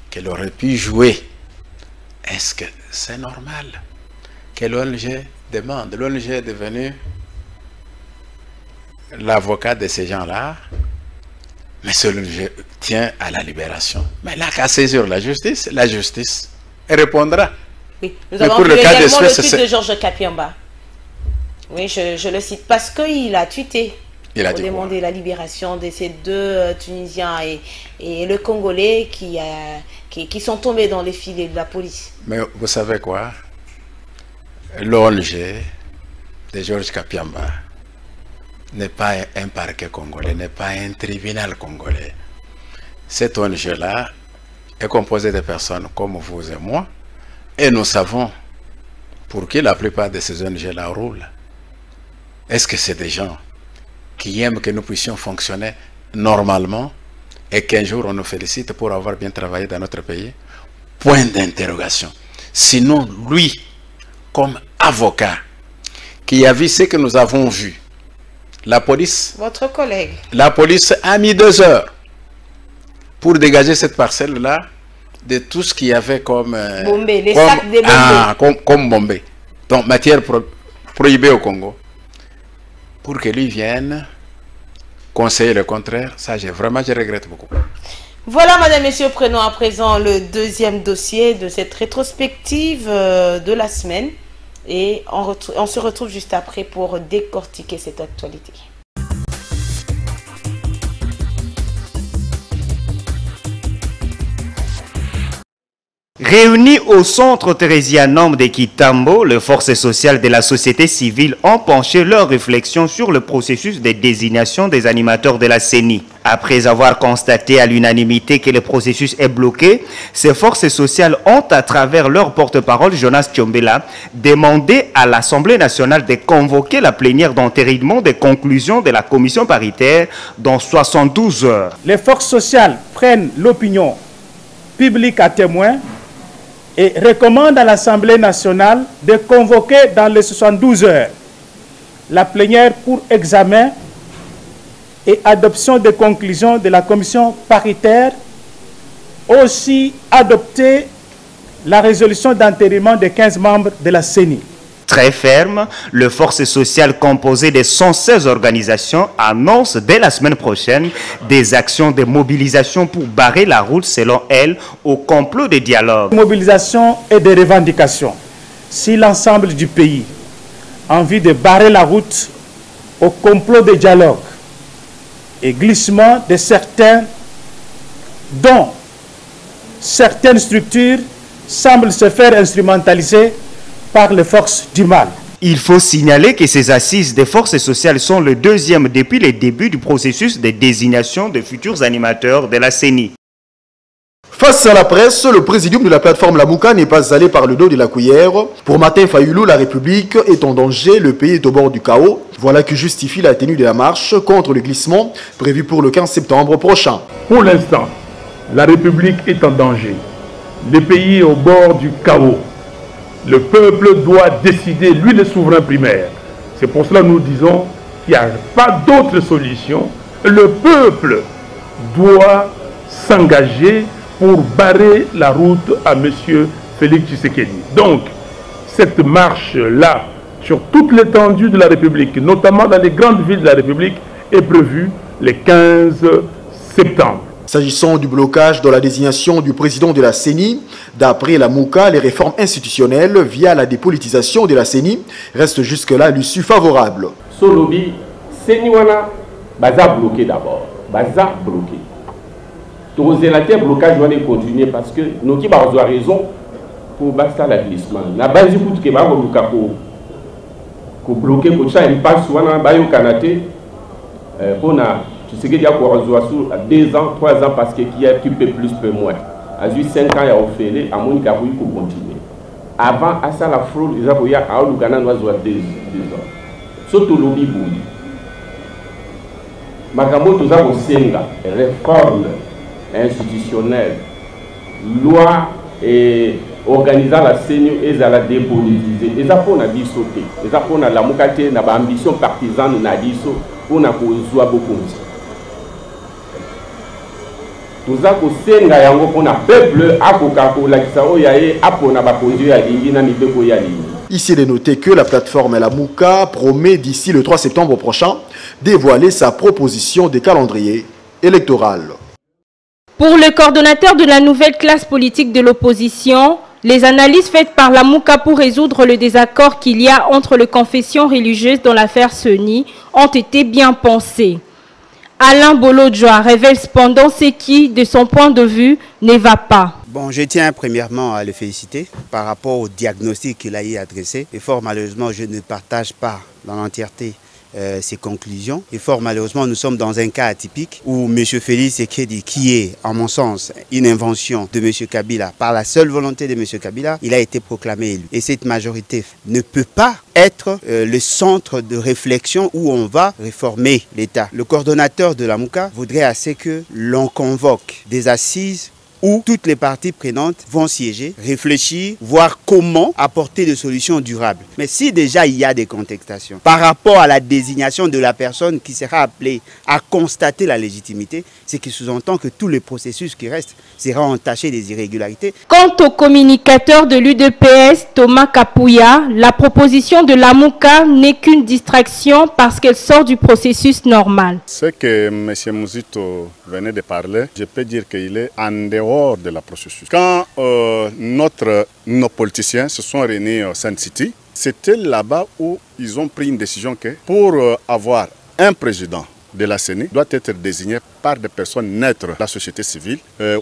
qu'elle aurait pu jouer. Est-ce que c'est normal que l'ONG demande? L'ONG est devenue l'avocat de ces gens-là, mais ce l'ONG tient à la libération. Mais là, qu'à saisir la justice elle répondra. Oui, nous avons vu également le tweet de Georges Kapiamba. Oui, je le cite parce qu'il a tweeté pour demander la libération de ces deux Tunisiens et le Congolais qui sont tombés dans les filets de la police. Mais vous savez quoi? L'ONG de Georges Kapiamba n'est pas un parquet congolais, n'est pas un tribunal congolais. Cette ONG-là est composée de personnes comme vous et moi, et nous savons pour qui la plupart de ces ONG-là roulent. Est-ce que c'est des gens qui aiment que nous puissions fonctionner normalement et qu'un jour on nous félicite pour avoir bien travaillé dans notre pays? Point d'interrogation. Sinon, lui, comme avocat, qui a vu ce que nous avons vu, la police... Votre collègue. La police a mis 2 heures pour dégager cette parcelle-là de tout ce qu'il y avait comme... Bombé, les sacs de bombé. Comme bombé. Donc, matière prohibée au Congo. Pour que lui vienne conseiller le contraire, ça, je regrette beaucoup. Voilà, madame, messieurs, prenons à présent le deuxième dossier de cette rétrospective de la semaine. Et on se retrouve juste après pour décortiquer cette actualité. Réunis au centre Thérésianum de Kitambo, les forces sociales de la société civile ont penché leurs réflexions sur le processus de désignation des animateurs de la CENI. Après avoir constaté à l'unanimité que le processus est bloqué, ces forces sociales ont, à travers leur porte-parole Jonas Tchombela, demandé à l'Assemblée nationale de convoquer la plénière d'entérinement des conclusions de la commission paritaire dans 72 heures. Les forces sociales prennent l'opinion publique à témoin et recommande à l'Assemblée nationale de convoquer dans les 72 heures la plénière pour examen et adoption des conclusions de la commission paritaire, aussi adopter la résolution d'entérinement des 15 membres de la CENI. Très ferme, les forces sociales composées de 116 organisations annoncent dès la semaine prochaine des actions de mobilisation pour barrer la route, selon elles, au complot de dialogue. Mobilisation et de revendications. Si l'ensemble du pays a envie de barrer la route au complot de dialogue et glissement de certains, dont certaines structures semblent se faire instrumentaliser par les forces du mal. Il faut signaler que ces assises des forces sociales sont le deuxième depuis le début du processus de désignation de futurs animateurs de la CENI. Face à la presse, le présidium de la plateforme Lamouka n'est pas allé par le dos de la cuillère. Pour Martin Fayoulou, la République est en danger, le pays est au bord du chaos. Voilà qui justifie la tenue de la marche contre le glissement prévu pour le 15 septembre prochain. Pour l'instant, la République est en danger. Le pays est au bord du chaos. Le peuple doit décider, lui le souverain primaire. C'est pour cela que nous disons qu'il n'y a pas d'autre solution. Le peuple doit s'engager pour barrer la route à M. Félix Tshisekedi. Donc, cette marche-là, sur toute l'étendue de la République, notamment dans les grandes villes de la République, est prévue le 15 septembre. S'agissant du blocage de la désignation du président de la CENI, d'après la Mouka, les réformes institutionnelles via la dépolitisation de la CENI restent jusque-là l'issue favorable. Solobi, CENI wana baza bloqué d'abord, baza bloqué. Le blocage doit continuer parce que nous avons raison pour basta la glissement. Na base pour que ba ko bloquer ko cha impasse wana ba yo kanate pour na ce qui dit à 2 ans, 3 ans parce qu'il y a qui peut plus, peut moins. À 5 ans, il y a offert à mon cas pour continuer. Avant, à ça, la fraude, ils avaient à l'Ouganda, nous avons 2 ans. Surtout le Bibou. Magambo, nous avons 5 ans. Réforme institutionnelle, loi et organisant la CENI et la dépolitiser. Et ça, pour nous sauter. Et ça, pour nous la mokate, na ambition partisane, nous avons dit pour nous jouer beaucoup. Nous avons senga yango pour na peuple akokako la kisao yae apona bakonzi ya lingi na miteko ya lingi. Ici, il est noté que la plateforme La Mouka promet d'ici le 3 septembre prochain dévoiler sa proposition de calendrier électoral. Pour le coordonnateur de la nouvelle classe politique de l'opposition, les analyses faites par La Mouka pour résoudre le désaccord qu'il y a entre les confessions religieuses dans l'affaire CENI ont été bien pensées. Alain Bolodjoa révèle cependant ce qui, de son point de vue, ne va pas. Bon, je tiens premièrement à le féliciter par rapport au diagnostic qu'il a y adressé. Et fort malheureusement, je ne partage pas dans l'entièreté ses conclusions. Et fort malheureusement, nous sommes dans un cas atypique où M. Félix Tshisekedi, qui est, à mon sens, une invention de M. Kabila, par la seule volonté de M. Kabila, il a été proclamé élu. Et cette majorité ne peut pas être le centre de réflexion où on va réformer l'État. Le coordonnateur de la Mouka voudrait assez que l'on convoque des assises où toutes les parties prenantes vont siéger, réfléchir, voir comment apporter des solutions durables. Mais si déjà il y a des contestations par rapport à la désignation de la personne qui sera appelée à constater la légitimité, c'est qui sous-entend que tout le processus qui reste sera entaché des irrégularités. Quant au communicateur de l'UDPS, Thomas Kapouya, la proposition de la Mouka n'est qu'une distraction parce qu'elle sort du processus normal. Ce que M. Mouzito venait de parler, je peux dire qu'il est en dehors de la processus. Quand nos politiciens se sont réunis au Sun City, c'était là-bas où ils ont pris une décision que pour avoir un président de la CENI doit être désigné par des personnes neutres de la société civile.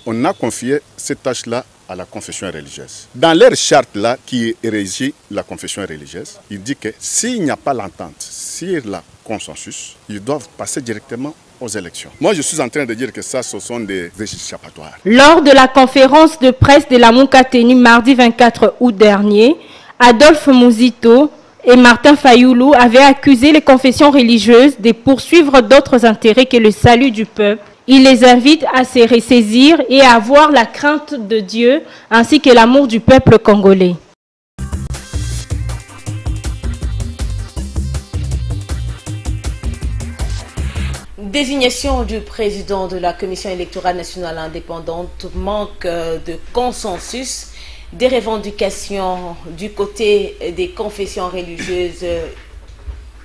On a confié cette tâche-là à la confession religieuse. Dans leur charte-là qui régit la confession religieuse, il dit que s'il n'y a pas l'entente sur la consensus, ils doivent passer directement aux élections. Moi, je suis en train de dire que ça, ce sont des échappatoires. Lors de la conférence de presse de la Mouka tenue mardi 24 août dernier, Adolphe Mouzito et Martin Fayoulou avaient accusé les confessions religieuses de poursuivre d'autres intérêts que le salut du peuple. Il les invite à se ressaisir et à avoir la crainte de Dieu ainsi que l'amour du peuple congolais. Désignation du président de la Commission électorale nationale indépendante, manque de consensus, des revendications du côté des confessions religieuses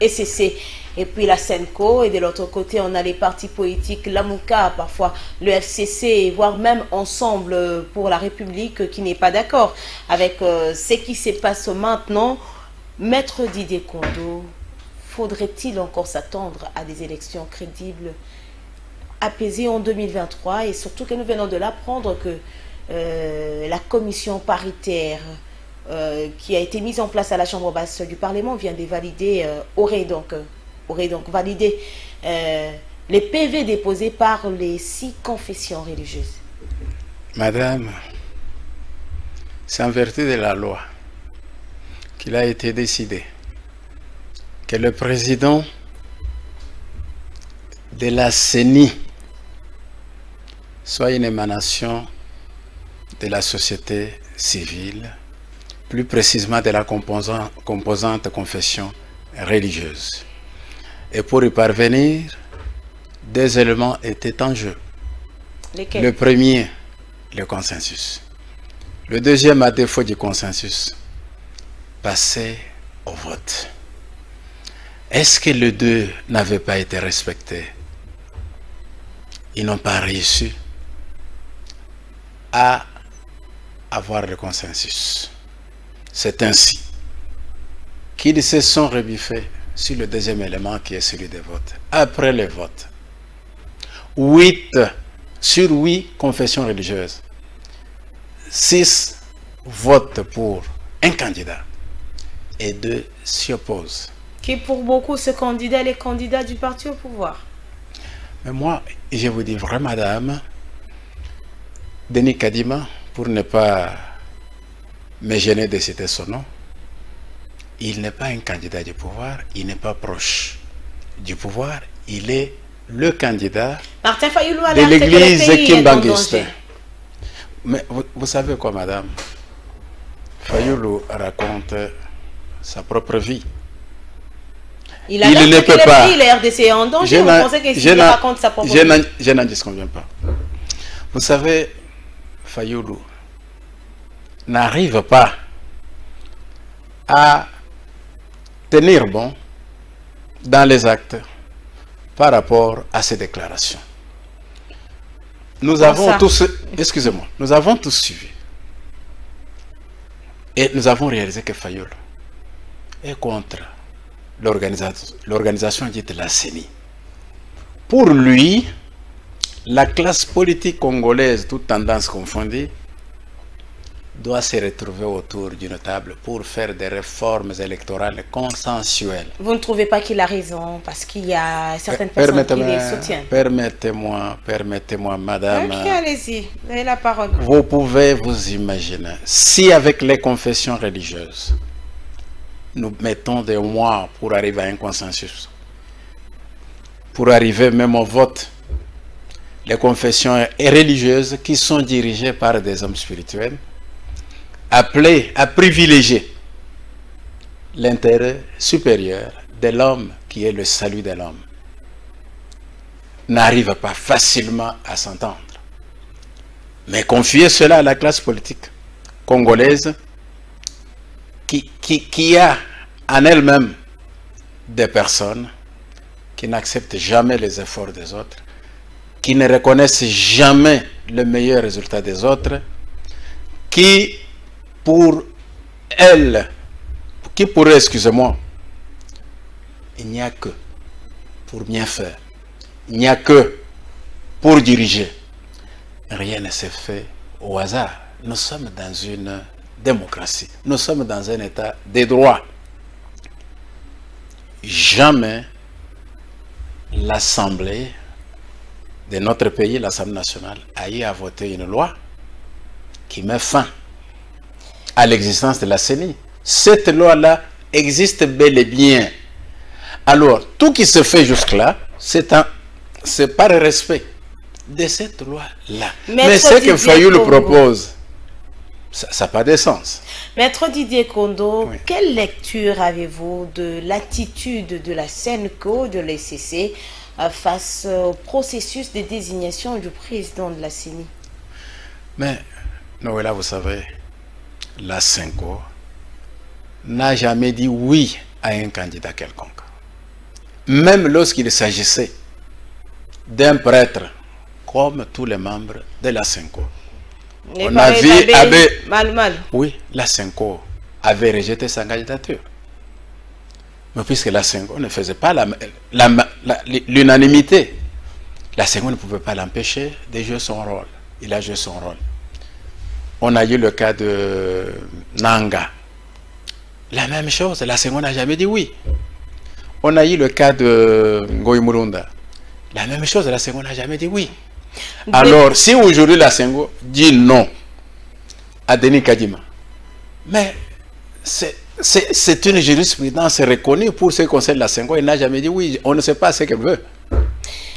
SCC et puis la SENCO, et de l'autre côté on a les partis politiques, la Mouka, parfois le FCC, voire même Ensemble pour la République qui n'est pas d'accord avec ce qui se passe maintenant. Maître Didier Kondo, faudrait-il encore s'attendre à des élections crédibles, apaisées en 2023, et surtout que nous venons de l'apprendre que la commission paritaire qui a été mise en place à la Chambre basse du Parlement vient de valider, aurait donc validé les PV déposés par les 6 confessions religieuses. Madame, c'est en vertu de la loi qu'il a été décidé que le président de la CENI soit une émanation de la société civile, plus précisément de la composante confession religieuse. Et pour y parvenir, 2 éléments étaient en jeu. Lesquels? Le premier, le consensus. Le deuxième, à défaut du consensus, passer au vote. Est-ce que les 2 n'avaient pas été respectés? Ils n'ont pas réussi à avoir le consensus. C'est ainsi qu'ils se sont rebuffés sur le deuxième élément qui est celui des votes. Après les votes, 8 sur 8 confessions religieuses, 6 votent pour un candidat et 2 s'y opposent. Qui pour beaucoup, ce candidat est le candidat du parti au pouvoir. Mais moi, je vous dis vraiment, madame, Denis Kadima, pour ne pas me gêner de citer son nom, il n'est pas un candidat du pouvoir, il n'est pas proche du pouvoir, il est le candidat Martin Fayulu a de l'air que l'église le pays est en Kimbanguiste. danger. Mais vous savez quoi, madame? Fayulu raconte sa propre vie. Il a l'air ne que peut le pas. pays, la RDC est en danger. Vous pensez qu'il raconte sa propre vie? Je n'en disconviens pas. Vous savez, Fayulu n'arrive pas à tenir bon dans les actes par rapport à ces déclarations. Nous avons tous, excusez-moi, nous avons tous suivi. Et nous avons réalisé que Fayulu est contre l'organisation dite la CENI. Pour lui, la classe politique congolaise, toute tendance confondue, doit se retrouver autour d'une table pour faire des réformes électorales consensuelles. Vous ne trouvez pas qu'il a raison parce qu'il y a certaines personnes qui les soutiennent? Permettez-moi, madame. Ok, allez-y, vous avez la parole. Vous pouvez vous imaginer, si avec les confessions religieuses, nous mettons des mois pour arriver à un consensus, pour arriver même au vote, les confessions religieuses qui sont dirigées par des hommes spirituels, appelés à privilégier l'intérêt supérieur de l'homme qui est le salut de l'homme, n'arrivent pas facilement à s'entendre. Mais confier cela à la classe politique congolaise qui a en elle-même des personnes qui n'acceptent jamais les efforts des autres, qui ne reconnaissent jamais le meilleur résultat des autres, qui pour elles, excusez-moi, il n'y a que pour bien faire, il n'y a que pour diriger. Rien ne s'est fait au hasard. Nous sommes dans une démocratie, nous sommes dans un état de droit. Jamais l'Assemblée de notre pays, l'Assemblée nationale, a eu à voter une loi qui met fin à l'existence de la CENI. Cette loi-là existe bel et bien. Alors, tout qui se fait jusque-là, c'est par respect de cette loi-là. Mais ce que Fayulu propose, ça n'a pas de sens. Maître Didier Kondo, oui. Quelle lecture avez-vous de l'attitude de la SENCO, de l'ECC, face au processus de désignation du président de la CENI? Mais, Noëlla, vous savez, la SENCO n'a jamais dit oui à un candidat quelconque. Même lorsqu'il s'agissait d'un prêtre, comme tous les membres de la SENCO. On a vu oui, la SENCO avait rejeté sa candidature. Mais puisque la SENCO ne faisait pas l'unanimité, la SENCO ne pouvait pas l'empêcher de jouer son rôle. Il a joué son rôle. On a eu le cas de Nanga. La même chose, la SENCO n'a jamais dit oui. On a eu le cas de Ngoï Murunda. La même chose, la SENCO n'a jamais dit oui. Alors, si aujourd'hui la SENCO dit non à Denis Kadima, mais c'est une jurisprudence reconnue pour ce qui concerne la SENCO, il n'a jamais dit oui, on ne sait pas ce qu'elle veut.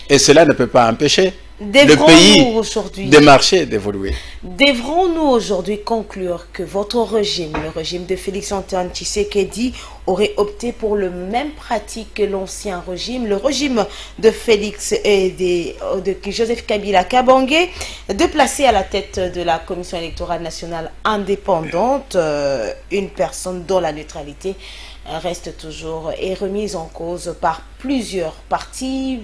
Et cela ne peut pas empêcher le pays de marcher, d'évoluer. Devrons-nous aujourd'hui conclure que votre régime, le régime de Félix-Antoine Tshisekedi, aurait opté pour le même pratique que l'ancien régime, le régime de Félix et de Joseph Kabila Kabange, de placer à la tête de la Commission électorale nationale indépendante une personne dont la neutralité reste toujours et remise en cause par plusieurs partis,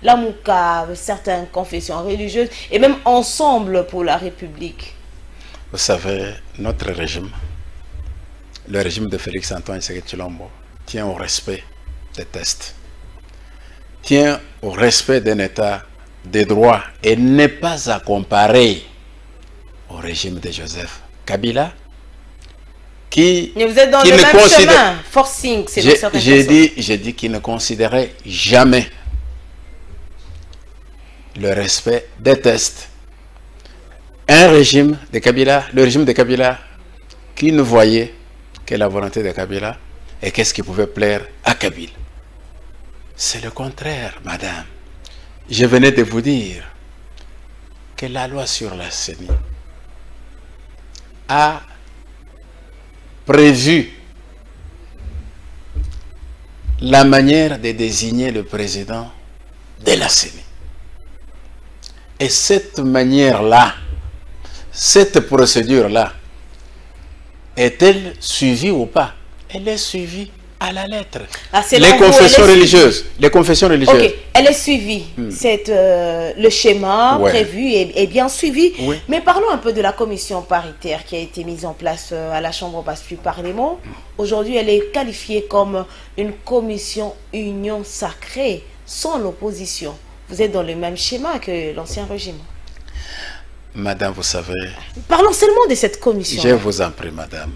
la Mouka, certaines confessions religieuses, et même Ensemble pour la République? Vous savez, notre régime, le régime de Félix-Antoine Tshisekedi-Tshilombo, tient au respect des tests, tient au respect d'un état de droit et n'est pas à comparer au régime de Joseph Kabila, qui... Mais vous êtes dans le même chemin, forcing, c'est une certaine façon. J'ai dit qu'il ne considérait jamais le respect des tests. Un régime de Kabila, le régime de Kabila, qui ne voyait que la volonté de Kabila et qu'est-ce qui pouvait plaire à Kabila. C'est le contraire, madame. Je venais de vous dire que la loi sur la CENI a prévu la manière de désigner le président de la CENI. Et cette manière-là, cette procédure-là, est-elle suivie ou pas? Elle est suivie à la lettre. Ah, les confessions religieuses. Les confessions religieuses. Ok, elle est suivie. Le schéma prévu est bien suivi. Oui. Mais parlons un peu de la commission paritaire qui a été mise en place à la Chambre basse du Parlement. Aujourd'hui, elle est qualifiée comme une commission union sacrée, sans l'opposition. Vous êtes dans le même schéma que l'ancien régime. Madame, vous savez... Parlons seulement de cette commission. Je vous en prie, madame.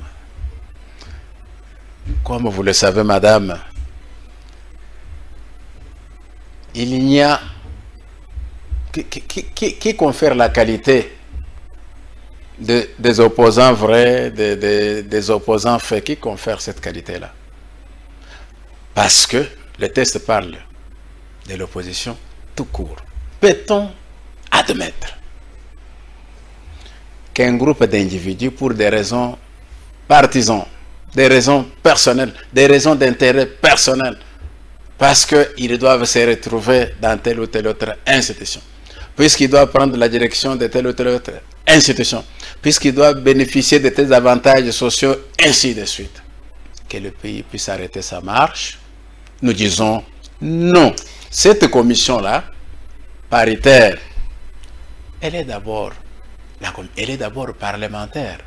Comme vous le savez, madame, il n'y a... Qui confère la qualité des opposants vrais, des opposants faits? Qui confère cette qualité-là? Parce que le texte parle de l'opposition tout court. Peut-on admettre qu'un groupe d'individus, pour des raisons partisanes, des raisons personnelles, des raisons d'intérêt personnel, parce qu'ils doivent se retrouver dans telle ou telle autre institution, puisqu'ils doivent prendre la direction de telle ou telle autre institution, puisqu'ils doivent bénéficier de tels avantages sociaux, ainsi de suite, que le pays puisse arrêter sa marche, nous disons non. Cette commission-là, paritaire, elle est d'abord parlementaire.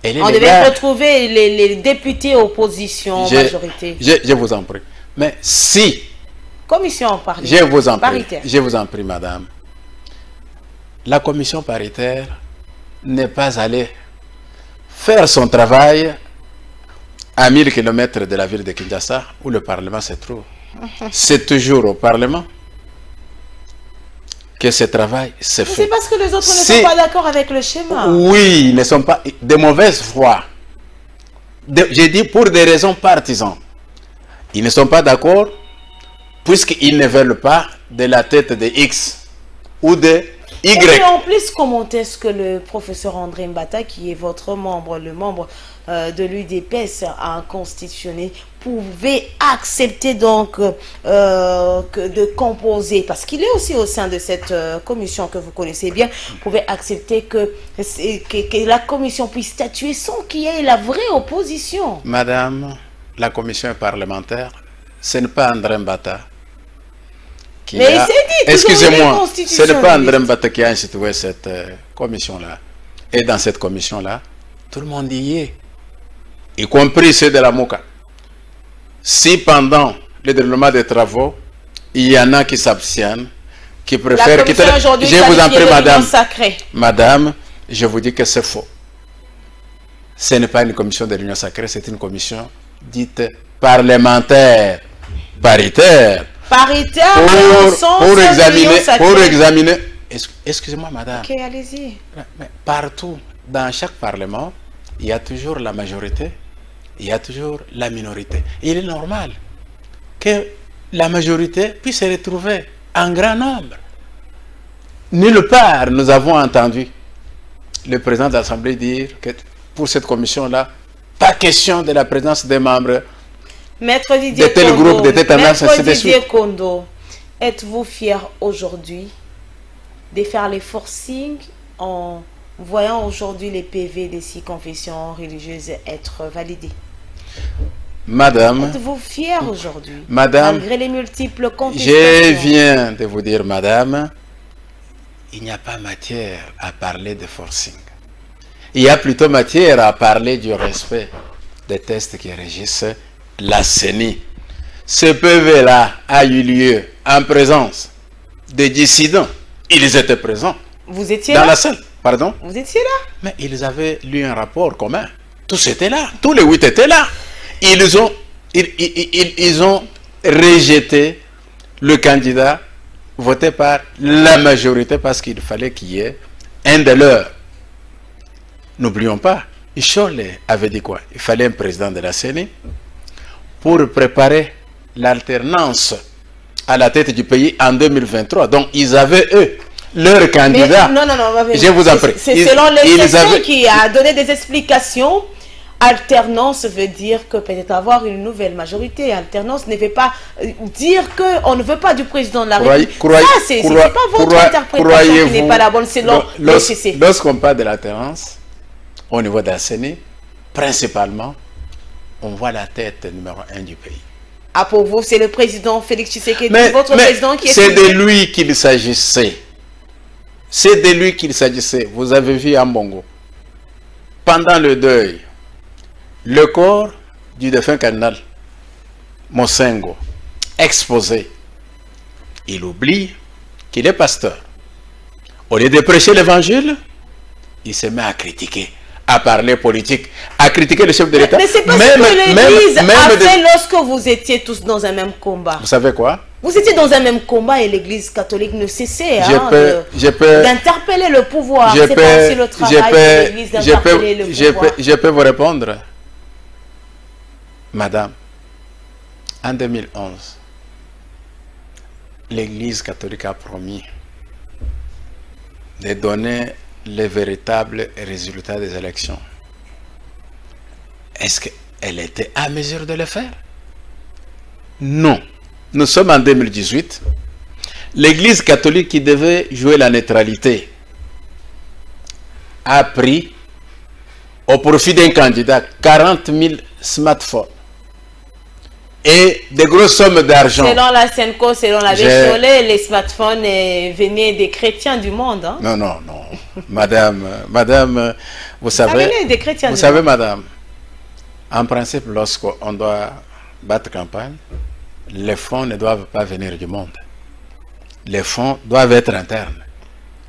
On devait retrouver les députés opposition majorité. Je vous en prie. Mais si... Commission paritaire. Je vous en prie, madame. La commission paritaire n'est pas allée faire son travail à 1000 km de la ville de Kinshasa, où le Parlement se trouve. C'est toujours au Parlement que ce travail se fait. C'est parce que les autres ne sont pas d'accord avec le schéma. Oui, ils ne sont pas de mauvaise foi. J'ai dit pour des raisons partisanes. Ils ne sont pas d'accord puisqu'ils ne veulent pas de la tête de X ou de Y. Et en plus, comment est-ce que le professeur André Mbata, qui est votre membre, le membre de l'UDPS a constitutionné, pouvait accepter donc de composer, parce qu'il est aussi au sein de cette commission que vous connaissez bien, pouvait accepter que la commission puisse statuer sans qu'il y ait la vraie opposition. Madame, la commission est parlementaire, ce n'est pas André Mbata qui mais a... dit, excusez-moi, ce n'est pas André Mbata qui a institué cette commission-là. Et dans cette commission-là, tout le monde y est, y compris ceux de la MOCA. Si pendant le déroulement des travaux, il y en a qui s'abstiennent, qui préfèrent quitter... Je vous en prie, madame. Madame, je vous dis que c'est faux. Ce n'est pas une commission de l'Union sacrée, c'est une commission dite parlementaire, paritaire. Paritaire, pour examiner... Excusez-moi, madame. Ok, allez-y. Partout, dans chaque parlement, il y a toujours la majorité, il y a toujours la minorité. Il est normal que la majorité puisse se retrouver en grand nombre. Nulle part, nous avons entendu le président de l'Assemblée dire que pour cette commission-là, pas question de la présence des membres Maître Didier de tel Kondo, groupe, de telle tendance, Maître Didier Kondo, êtes-vous fier aujourd'hui de faire les forcings en voyant aujourd'hui les PV des 6 confessions religieuses être validés? Madame, êtes-vous fier aujourd'hui, madame, malgré les multiples contestations? Je viens de vous dire, madame, il n'y a pas matière à parler de forcing. Il y a plutôt matière à parler du respect des tests qui régissent la CENI. Ce PV-là a eu lieu en présence des dissidents. Ils étaient présents. Vous étiez dans là? la salle. Pardon? Vous étiez là? Mais ils avaient lu un rapport commun. Tous étaient là. Tous les 8 étaient là. Ils ont rejeté le candidat voté par la majorité parce qu'il fallait qu'il y ait un de leurs. N'oublions pas, Ishole avait dit quoi? Il fallait un président de la CENI pour préparer l'alternance à la tête du pays en 2023. Donc, ils avaient, eux, leur candidat. Mais, non, je vous en prie. C'est selon les qui a donné des explications. Alternance veut dire que peut-être avoir une nouvelle majorité. Alternance ne veut pas dire qu'on ne veut pas du président de la République. Ça, c'est pas votre interprétation qui n'est pas la bonne, selon le CC. Lorsqu'on parle de l'alternance, au niveau de la CENI, principalement, on voit la tête numéro 1 du pays. Ah, pour vous, c'est le président Félix Tshisekedi, votre président qui est... C'est de lui qu'il s'agissait. C'est de lui qu'il s'agissait. Vous avez vu à Mbongo, pendant le deuil, le corps du défunt cardinal Mosengo, exposé, il oublie qu'il est pasteur. Au lieu de prêcher l'évangile, il se met à critiquer, à parler politique, à critiquer le chef de l'État. Mais c'est pas ce que l'Église a fait lorsque vous étiez tous dans un même combat. Vous savez quoi? Vous étiez dans un même combat et l'Église catholique ne cessait d'interpeller le pouvoir. C'est pas aussi le travail de l'Église d'interpeller le pouvoir. Je peux vous répondre, Madame. En 2011, l'Église catholique a promis de donner les véritables résultats des élections. Est-ce qu'elle était à mesure de le faire? Non. Nous sommes en 2018. L'Église catholique qui devait jouer la neutralité a pris au profit d'un candidat 40 000 smartphones et des grosses sommes d'argent. Selon la Senco, selon la Bécholé, les smartphones venaient des chrétiens du monde. Hein? Non. Madame, vous savez, madame, en principe, lorsqu'on doit battre campagne, les fonds ne doivent pas venir du monde. Les fonds doivent être internes.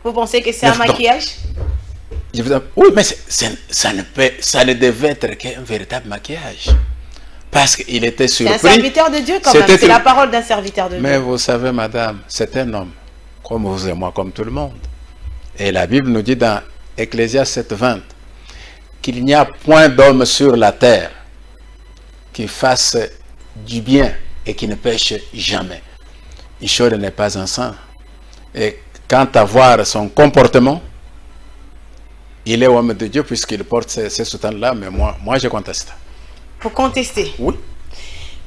Vous pensez que c'est un maquillage? Oui, mais ça ne devait être qu'un véritable maquillage. Parce qu'il était surpris. C'est un serviteur de Dieu quand même, c'est la parole d'un serviteur de Dieu. Mais vous savez, madame, c'est un homme, comme vous et moi, comme tout le monde. Et la Bible nous dit dans Ecclésiaste 7:20 qu'il n'y a point d'homme sur la terre qui fasse du bien et qui ne pêche jamais. Ishore n'est pas un saint. Et quant à voir son comportement, il est homme de Dieu puisqu'il porte ces soutanes-là, mais moi je conteste. Pour contester? Oui.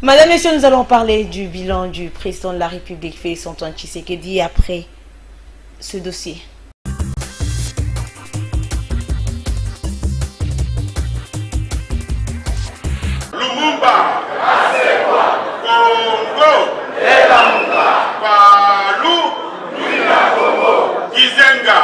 Madame, messieurs, nous allons parler du bilan du président de la République, Félix Antoine Tshisekedi, après ce dossier. Lumumba, Congo, Palou, Kizenga,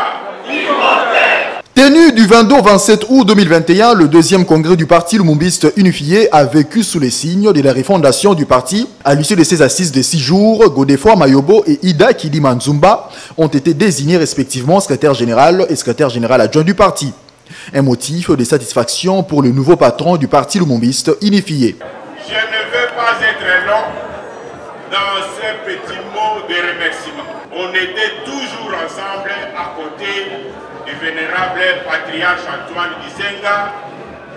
Tenu du 22 au 27 août 2021, le deuxième congrès du parti lumumbiste unifié a vécu sous les signes de la refondation du parti. À l'issue de ces assises de 6 jours, Godefroid Mayobo et Ida Kidima Nzumba ont été désignés respectivement secrétaire général et secrétaire général adjoint du parti. Un motif de satisfaction pour le nouveau patron du parti lumumbiste unifié. Je ne veux pas être long dans ces petits mots de remerciement. On était toujours ensemble à côté du vénérable patriarche Antoine Kizenga,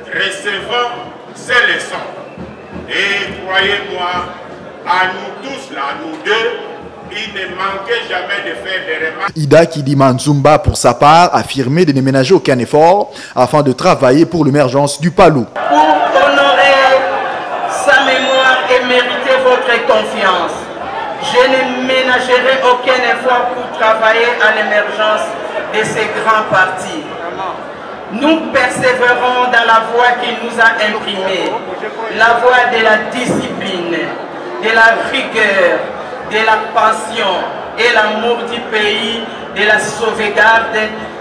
recevant ces leçons. Et croyez-moi, à nous tous là, nous deux, il ne manquait jamais de faire des remarques. Ida Kidima Nzumba, pour sa part, affirmait de ne ménager aucun effort afin de travailler pour l'émergence du Palou. Pour honorer sa mémoire et mériter votre confiance, je ne ménagerai aucun effort pour travailler à l'émergence de ces grands partis. Nous persévérons dans la voie qu'il nous a imprimée, la voie de la discipline, de la rigueur, de la passion et l'amour du pays, de la sauvegarde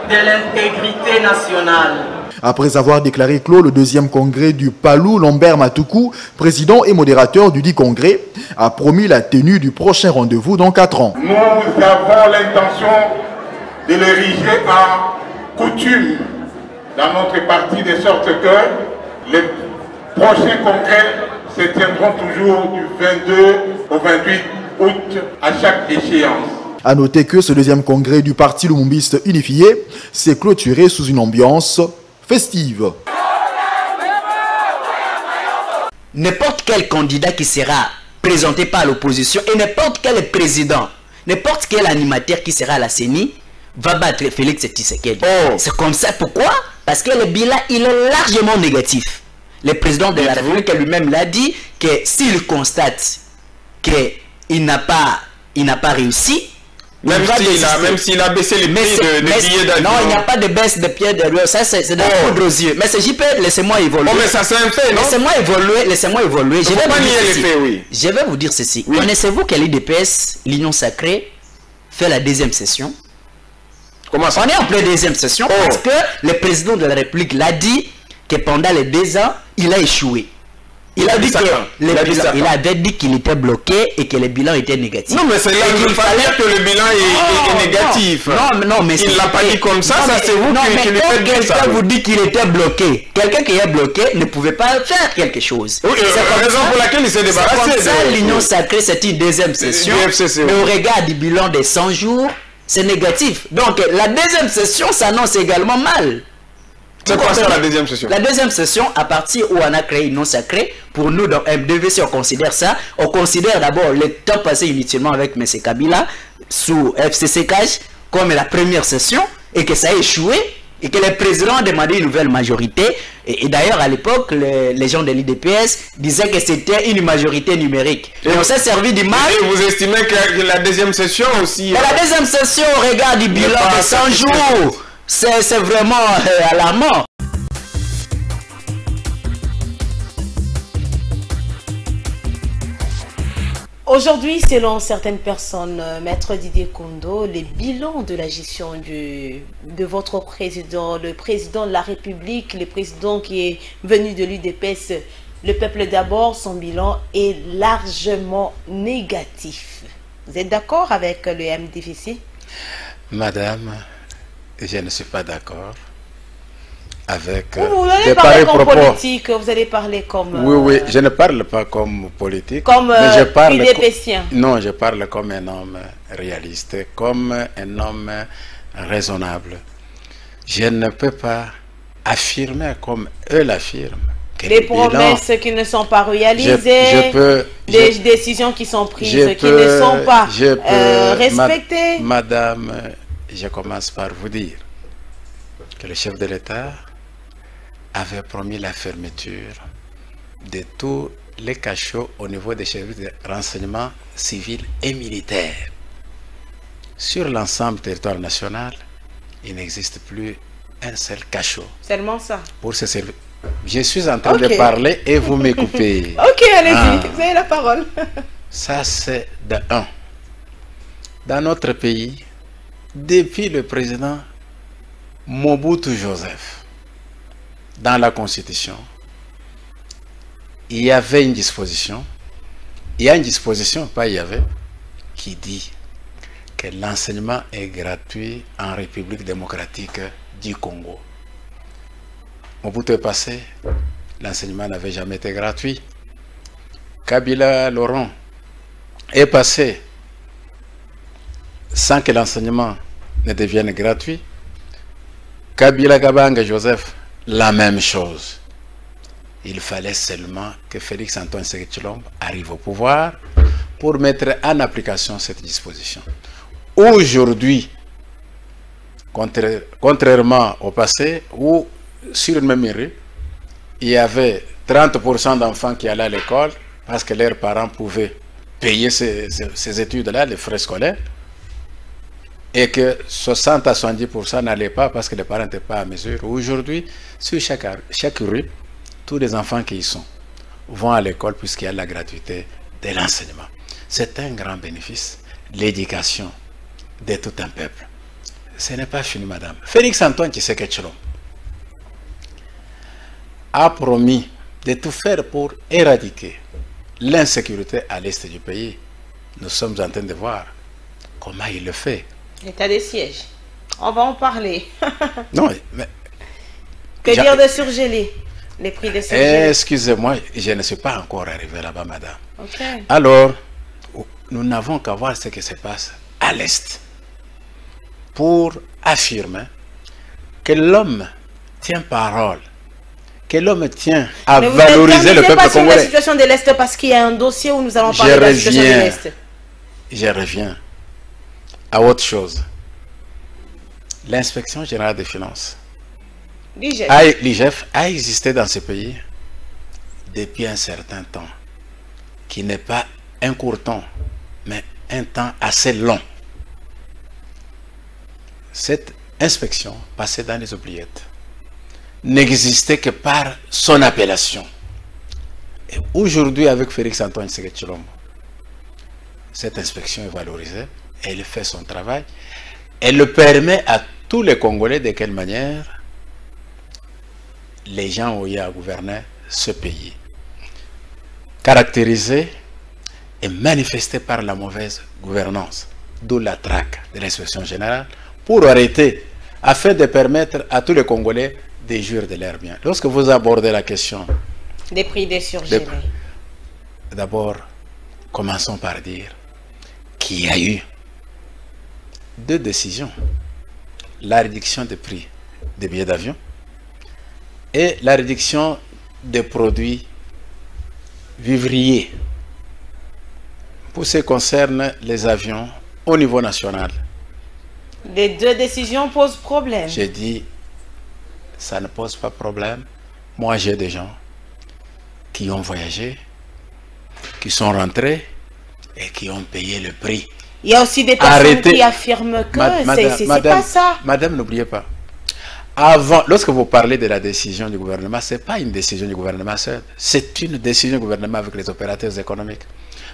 de l'intégrité nationale. Après avoir déclaré clos le deuxième congrès du Palou, Lambert Matoukou, président et modérateur du dit congrès, a promis la tenue du prochain rendez-vous dans 4 ans. Nous avons l'intention de l'ériger en coutume dans notre parti, de sorte que les prochains congrès se tiendront toujours du 22 au 28 août à chaque échéance. A noter que ce deuxième congrès du parti lumumbiste unifié s'est clôturé sous une ambiance festive. N'importe quel candidat qui sera présenté par l'opposition et n'importe quel président, n'importe quel animateur qui sera à la CENI va battre Félix Tshisekedi. C'est comme ça. Pourquoi? Parce que le bilan, il est largement négatif. Le président de la République lui-même l'a dit que s'il constate qu'il n'a pas réussi, même s'il a baissé les prix des billets d'avion. Non, il n'y a pas de baisse de billets d'avion. Ça, c'est de la poudre aux yeux. Mais c'est JP, laissez-moi évoluer. Mais ça, c'est un fait, non? Laissez-moi évoluer. Je vais vous dire ceci. Connaissez-vous que l'IDPS, l'Union Sacrée, fait la deuxième session? Comment ça? On est en pleine deuxième session parce que le président de la République l'a dit que pendant les 2 ans, il a échoué. Il avait dit qu'il était bloqué et que le bilan était négatif. Non, mais c'est là qu'il fallait que le bilan est négatif. Non, mais il l'a pas dit comme ça, c'est vous qui lui faites dire ça. Quelqu'un vous dit qu'il était bloqué. Quelqu'un qui est bloqué ne pouvait pas faire quelque chose. Oui, c'est la raison pour laquelle il s'est débarrassé. C'est comme ça, l'Union Sacrée, c'est une deuxième session. Mais au regard du bilan des 100 jours, c'est négatif. Donc, la deuxième session s'annonce également mal. C'est quoi ça, la deuxième session? La deuxième session, à partir où on a créé une non sacrée, pour nous dans MDVC, on considère ça. On considère d'abord le temps passé inutilement avec M. Kabila sous FCC Cash comme la première session et que ça a échoué et que le président a demandé une nouvelle majorité. Et d'ailleurs, à l'époque, les gens de l'IDPS disaient que c'était une majorité numérique. Et on s'est servi du mal. Et vous estimez que la deuxième session aussi... La deuxième session, au regard du bilan de 100 jours, c'est vraiment alarmant. Aujourd'hui, selon certaines personnes, Maître Didier Kondo, les bilans de la gestion de votre président, le président de la République, le président qui est venu de l'UDPS, le peuple d'abord, son bilan est largement négatif. Vous êtes d'accord avec le MDVC? Madame, je ne suis pas d'accord avec vous allez parler comme politique, vous allez parler comme... Oui, je ne parle pas comme politique. Comme mais je parle non, je parle comme un homme réaliste, comme un homme raisonnable. Je ne peux pas affirmer comme eux l'affirment. Les promesses qui ne sont pas réalisées, des décisions qui sont prises qui ne sont pas respectées. Madame, je commence par vous dire que le chef de l'État avait promis la fermeture de tous les cachots au niveau des services de renseignement civil et militaire. Sur l'ensemble du territoire national, il n'existe plus un seul cachot. Seulement ça. Pour ce service. Je suis en train de parler et vous me coupez. Ok, allez-y, vous avez la parole. Ça, c'est de un. Dans notre pays, depuis le président Mobutu Joseph, dans la Constitution, il y avait une disposition, qui dit que l'enseignement est gratuit en République démocratique du Congo. Mobutu est passé, l'enseignement n'avait jamais été gratuit. Kabila Laurent est passé sans que l'enseignement ne devienne gratuit. Kabila Kabanga Joseph, la même chose. Il fallait seulement que Félix Antoine Tshisekedi Tshilombo arrive au pouvoir pour mettre en application cette disposition. Aujourd'hui, contrairement au passé, où sur une même rue, il y avait 30% d'enfants qui allaient à l'école parce que leurs parents pouvaient payer ces études-là, les frais scolaires, et que 60 à 70% n'allaient pas parce que les parents n'étaient pas à mesure. Aujourd'hui, sur chaque rue, tous les enfants qui y sont vont à l'école puisqu'il y a la gratuité de l'enseignement. C'est un grand bénéfice, l'éducation de tout un peuple. Ce n'est pas fini, madame. Félix Antoine Tshisekedi Tshilombo a promis de tout faire pour éradiquer l'insécurité à l'est du pays. Nous sommes en train de voir comment il le fait. L'état des sièges. On va en parler. Non, mais... Que dire de surgeler les prix de surgelés? Excusez-moi, je ne suis pas encore arrivé là-bas, madame. Okay. Alors, nous n'avons qu'à voir ce qui se passe à l'Est pour affirmer que l'homme tient parole, que l'homme tient à valoriser le peuple congolais. La situation de l'Est parce qu'il y a un dossier où nous allons parler de la situation de l'Est. Je reviens à autre chose. L'inspection générale des finances, l'IGF, a existé dans ce pays depuis un certain temps, qui n'est pas un court temps, mais un temps assez long. Cette inspection, passée dans les oubliettes, n'existait que par son appellation. Et aujourd'hui, avec Félix Antoine Tshisekedi Tshilombo, cette inspection est valorisée, elle fait son travail, elle le permet à tous les Congolais de quelle manière les gens ont eu à gouverner ce pays, caractérisé et manifesté par la mauvaise gouvernance, d'où la traque de l'inspection générale, pour arrêter, afin de permettre à tous les Congolais de jouir de leurs biens. Lorsque vous abordez la question des prix des surgelés, d'abord, commençons par dire qu'il y a eu 2 décisions. La réduction des prix des billets d'avion et la réduction des produits vivriers pour ce qui concerne les avions au niveau national. Les 2 décisions posent problème. J'ai dit, ça ne pose pas problème. Moi, j'ai des gens qui ont voyagé, qui sont rentrés et qui ont payé le prix. Il y a aussi des personnes qui affirment que c'est pas ça. Madame, n'oubliez pas. Avant, lorsque vous parlez de la décision du gouvernement, ce n'est pas une décision du gouvernement seul. C'est une décision du gouvernement avec les opérateurs économiques.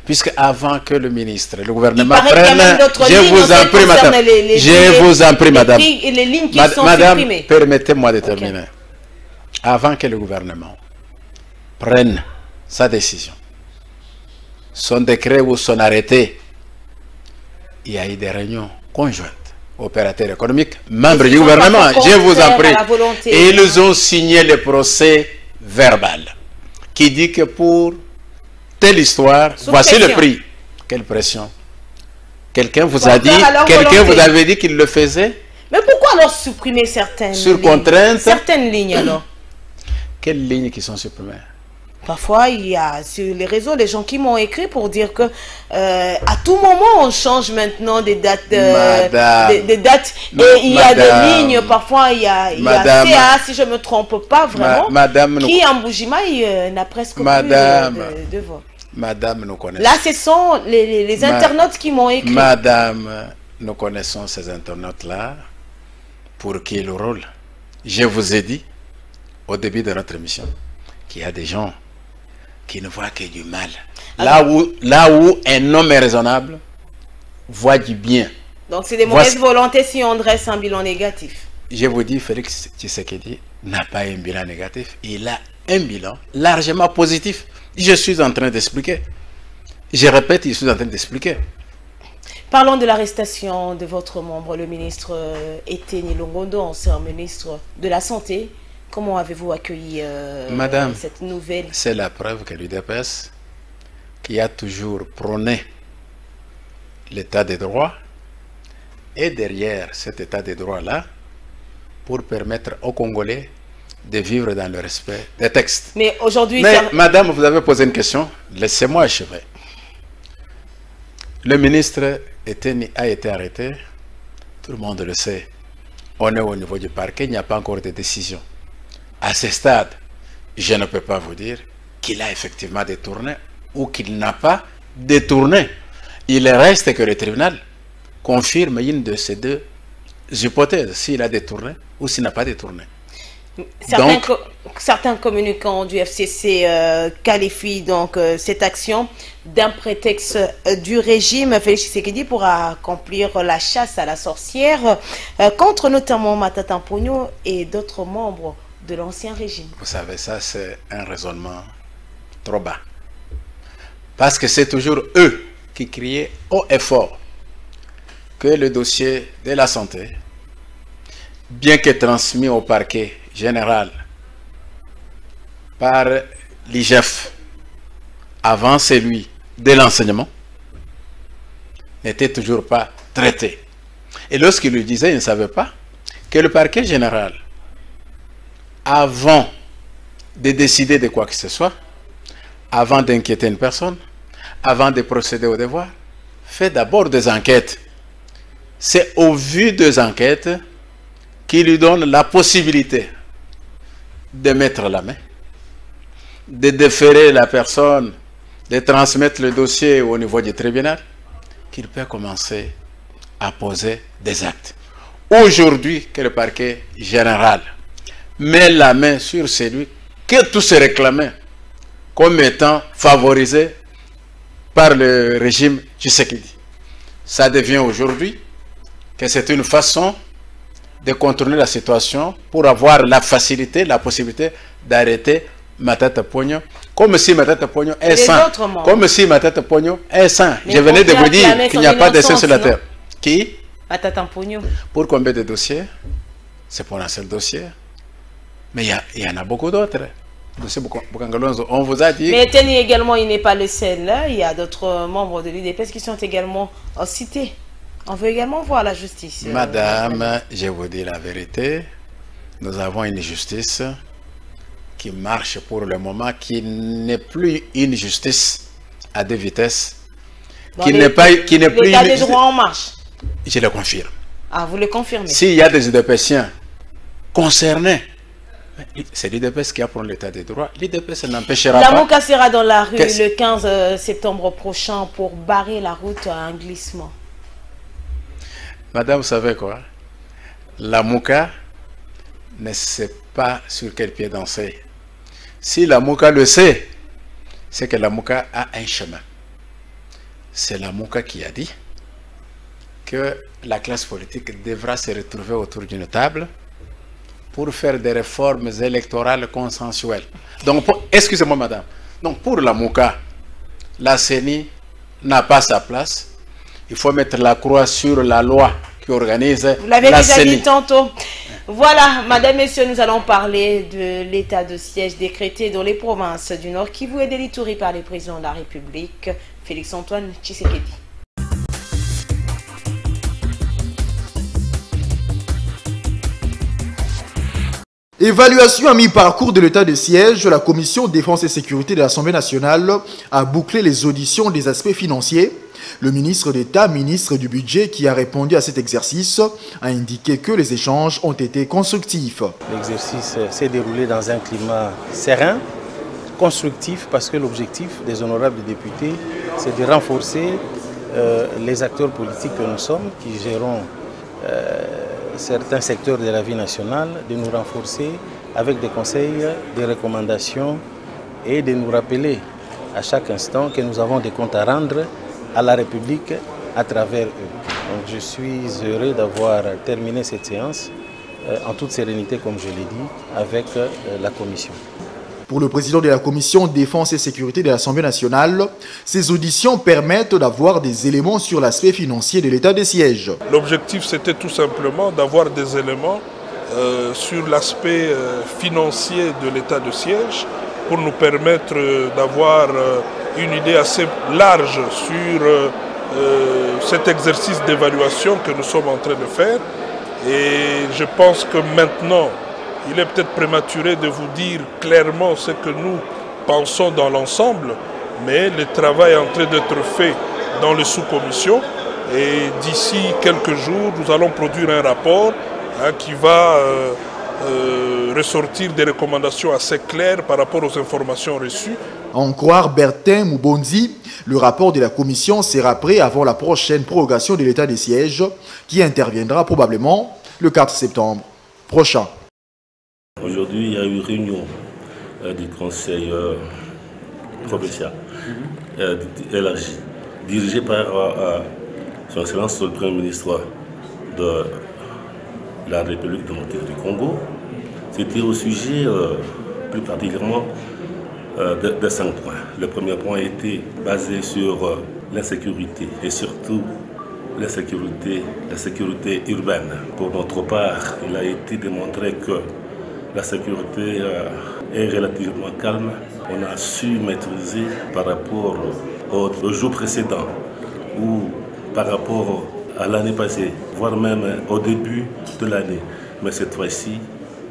Puisque avant que le ministre, le gouvernement prenne... Je vous en prie, madame. Je vous en prie, madame. Les lignes qui sont madame, supprimées. Permettez-moi de terminer. Okay. Avant que le gouvernement prenne sa décision, son décret ou son arrêté, il y a eu des réunions conjointes, opérateurs économiques, membres du gouvernement, je vous en prie. Et ils ont signé le procès verbal qui dit que pour telle histoire, voici le prix. Quelle pression. Quelqu'un vous a dit, quelqu'un vous avait dit qu'il le faisait. Mais pourquoi alors supprimer certaines sur lignes, contrainte. Certaines lignes alors? Quelles lignes qui sont supprimées? Parfois, il y a sur les réseaux des gens qui m'ont écrit pour dire que à tout moment, on change maintenant des dates. Des dates et il y a des lignes, parfois il y a CA, si je ne me trompe pas vraiment, qui en Bujimaï n'a presque plus de voix. Madame, nous connaissons. Là, ce sont les internautes qui m'ont écrit. Madame, nous connaissons ces internautes-là pour qui le rôle. Je vous ai dit, au début de notre émission, qu'il y a des gens qui ne voient que du mal. Là où un homme est raisonnable, voit du bien. Donc c'est des mauvaises volontés si on dresse un bilan négatif. Je vous dis, Félix Tshisekedi n'a pas un bilan négatif. Il a un bilan largement positif. Je suis en train d'expliquer. Je répète, je suis en train d'expliquer. Parlons de l'arrestation de votre membre, le ministre Eteni Longondo, ancien ministre de la Santé. Comment avez-vous accueilli Madame, cette nouvelle? C'est la preuve que l'UDPS, qui a toujours prôné l'état des droits, est derrière cet état des droits-là pour permettre aux Congolais de vivre dans le respect des textes. Mais aujourd'hui... Madame, vous avez posé une question, laissez-moi achever. Le ministre a été arrêté, tout le monde le sait. On est au niveau du parquet, il n'y a pas encore de décision. À ce stade, je ne peux pas vous dire qu'il a effectivement détourné ou qu'il n'a pas détourné. Il reste que le tribunal confirme une de ces 2 hypothèses, s'il a détourné ou s'il n'a pas détourné. Certains communicants du FCC qualifient donc cette action d'un prétexte du régime Félix Tshisekedi pour accomplir la chasse à la sorcière contre notamment Matata Mponyo et d'autres membres de l'ancien régime. Vous savez, ça c'est un raisonnement trop bas. Parce que c'est toujours eux qui criaient haut et fort que le dossier de la santé, bien que transmis au parquet général par l'IGF avant celui de l'enseignement, n'étaient toujours pas traités. Et lorsqu'il lui disait, il ne savait pas que le parquet général, avant de décider de quoi que ce soit, avant d'inquiéter une personne, avant de procéder au devoir, fait d'abord des enquêtes. C'est au vu des enquêtes qui lui donne la possibilité de mettre la main, de déférer la personne, de transmettre le dossier au niveau du tribunal, qu'il peut commencer à poser des actes. Aujourd'hui, que le parquet général met la main sur celui que tous se réclamaient comme étant favorisé par le régime Tshisekedi. Ça devient aujourd'hui que c'est une façon de contourner la situation pour avoir la facilité, la possibilité d'arrêter Matata Ponyo, comme si Matata Ponyo est saint. Comme si Matata Ponyo est saint. Je venais de vous dire qu'il n'y a pas de saint sur la terre. Qui? Matata Ponyo. Pour combien de dossiers? C'est pour un seul dossier. Mais il y en a beaucoup d'autres. On vous a dit... Mais Teni également, il n'est pas le seul. Là. Il y a d'autres membres de l'UDPS qui sont également cités. On veut également voir la justice. Madame, je vous dis la vérité. Nous avons une justice qui marche pour le moment, qui n'est plus une justice à deux vitesses. Qui n'est plus l'état des droits en marche. Je le confirme. Ah, vous le confirmez? S'il y a des UDPSiens concernés, c'est l'UDPS qui a pour l'état des droits. L'UDPS n'empêchera pas. La Mouka sera dans la rue le 15 septembre prochain pour barrer la route à un glissement. Madame, vous savez quoi? La Mouka ne sait pas sur quel pied danser. Si la Mouka le sait, c'est que la Mouka a un chemin. C'est la Mouka qui a dit que la classe politique devra se retrouver autour d'une table pour faire des réformes électorales consensuelles. Donc, excusez-moi madame, donc pour la Mouka, la CENI n'a pas sa place. Il faut mettre la croix sur la loi qui organise la CENI. Vous l'avez déjà dit tantôt. Voilà, madame, messieurs, nous allons parler de l'état de siège décrété dans les provinces du Nord Kivu et de l'Ituri par le président de la République, Félix-Antoine Tshisekedi. Évaluation à mi-parcours de l'état de siège, la commission défense et sécurité de l'Assemblée nationale a bouclé les auditions des aspects financiers. Le ministre d'État, ministre du Budget, qui a répondu à cet exercice, a indiqué que les échanges ont été constructifs. L'exercice s'est déroulé dans un climat serein, constructif, parce que l'objectif des honorables députés, c'est de renforcer les acteurs politiques que nous sommes, qui gérons certains secteurs de la vie nationale, de nous renforcer avec des conseils, des recommandations et de nous rappeler à chaque instant que nous avons des comptes à rendre à la République à travers eux. Donc je suis heureux d'avoir terminé cette séance en toute sérénité, comme je l'ai dit, avec la Commission. Pour le président de la Commission Défense et Sécurité de l'Assemblée nationale, ces auditions permettent d'avoir des éléments sur l'aspect financier de l'état des sièges. L'objectif, c'était tout simplement d'avoir des éléments sur l'aspect financier de l'état de siège pour nous permettre d'avoir une idée assez large sur cet exercice d'évaluation que nous sommes en train de faire. Et je pense que maintenant, il est peut-être prématuré de vous dire clairement ce que nous pensons dans l'ensemble, mais le travail est en train d'être fait dans les sous-commissions. Et d'ici quelques jours, nous allons produire un rapport qui va ressortir des recommandations assez claires par rapport aux informations reçues. À en croire Bertin Moubondi, le rapport de la commission sera prêt avant la prochaine prorogation de l'état des sièges qui interviendra probablement le 4 septembre prochain. Aujourd'hui, il y a eu une réunion du conseil provincial élargi, dirigé par son Excellence le Premier ministre de la République démocratique du Congo. C'était au sujet plus particulièrement de 5 points. Le premier point était basé sur l'insécurité et surtout la sécurité urbaine. Pour notre part, il a été démontré que la sécurité est relativement calme. On a su maîtriser par rapport au jour précédent où par rapport à l'année passée, voire même au début de l'année. Mais cette fois-ci,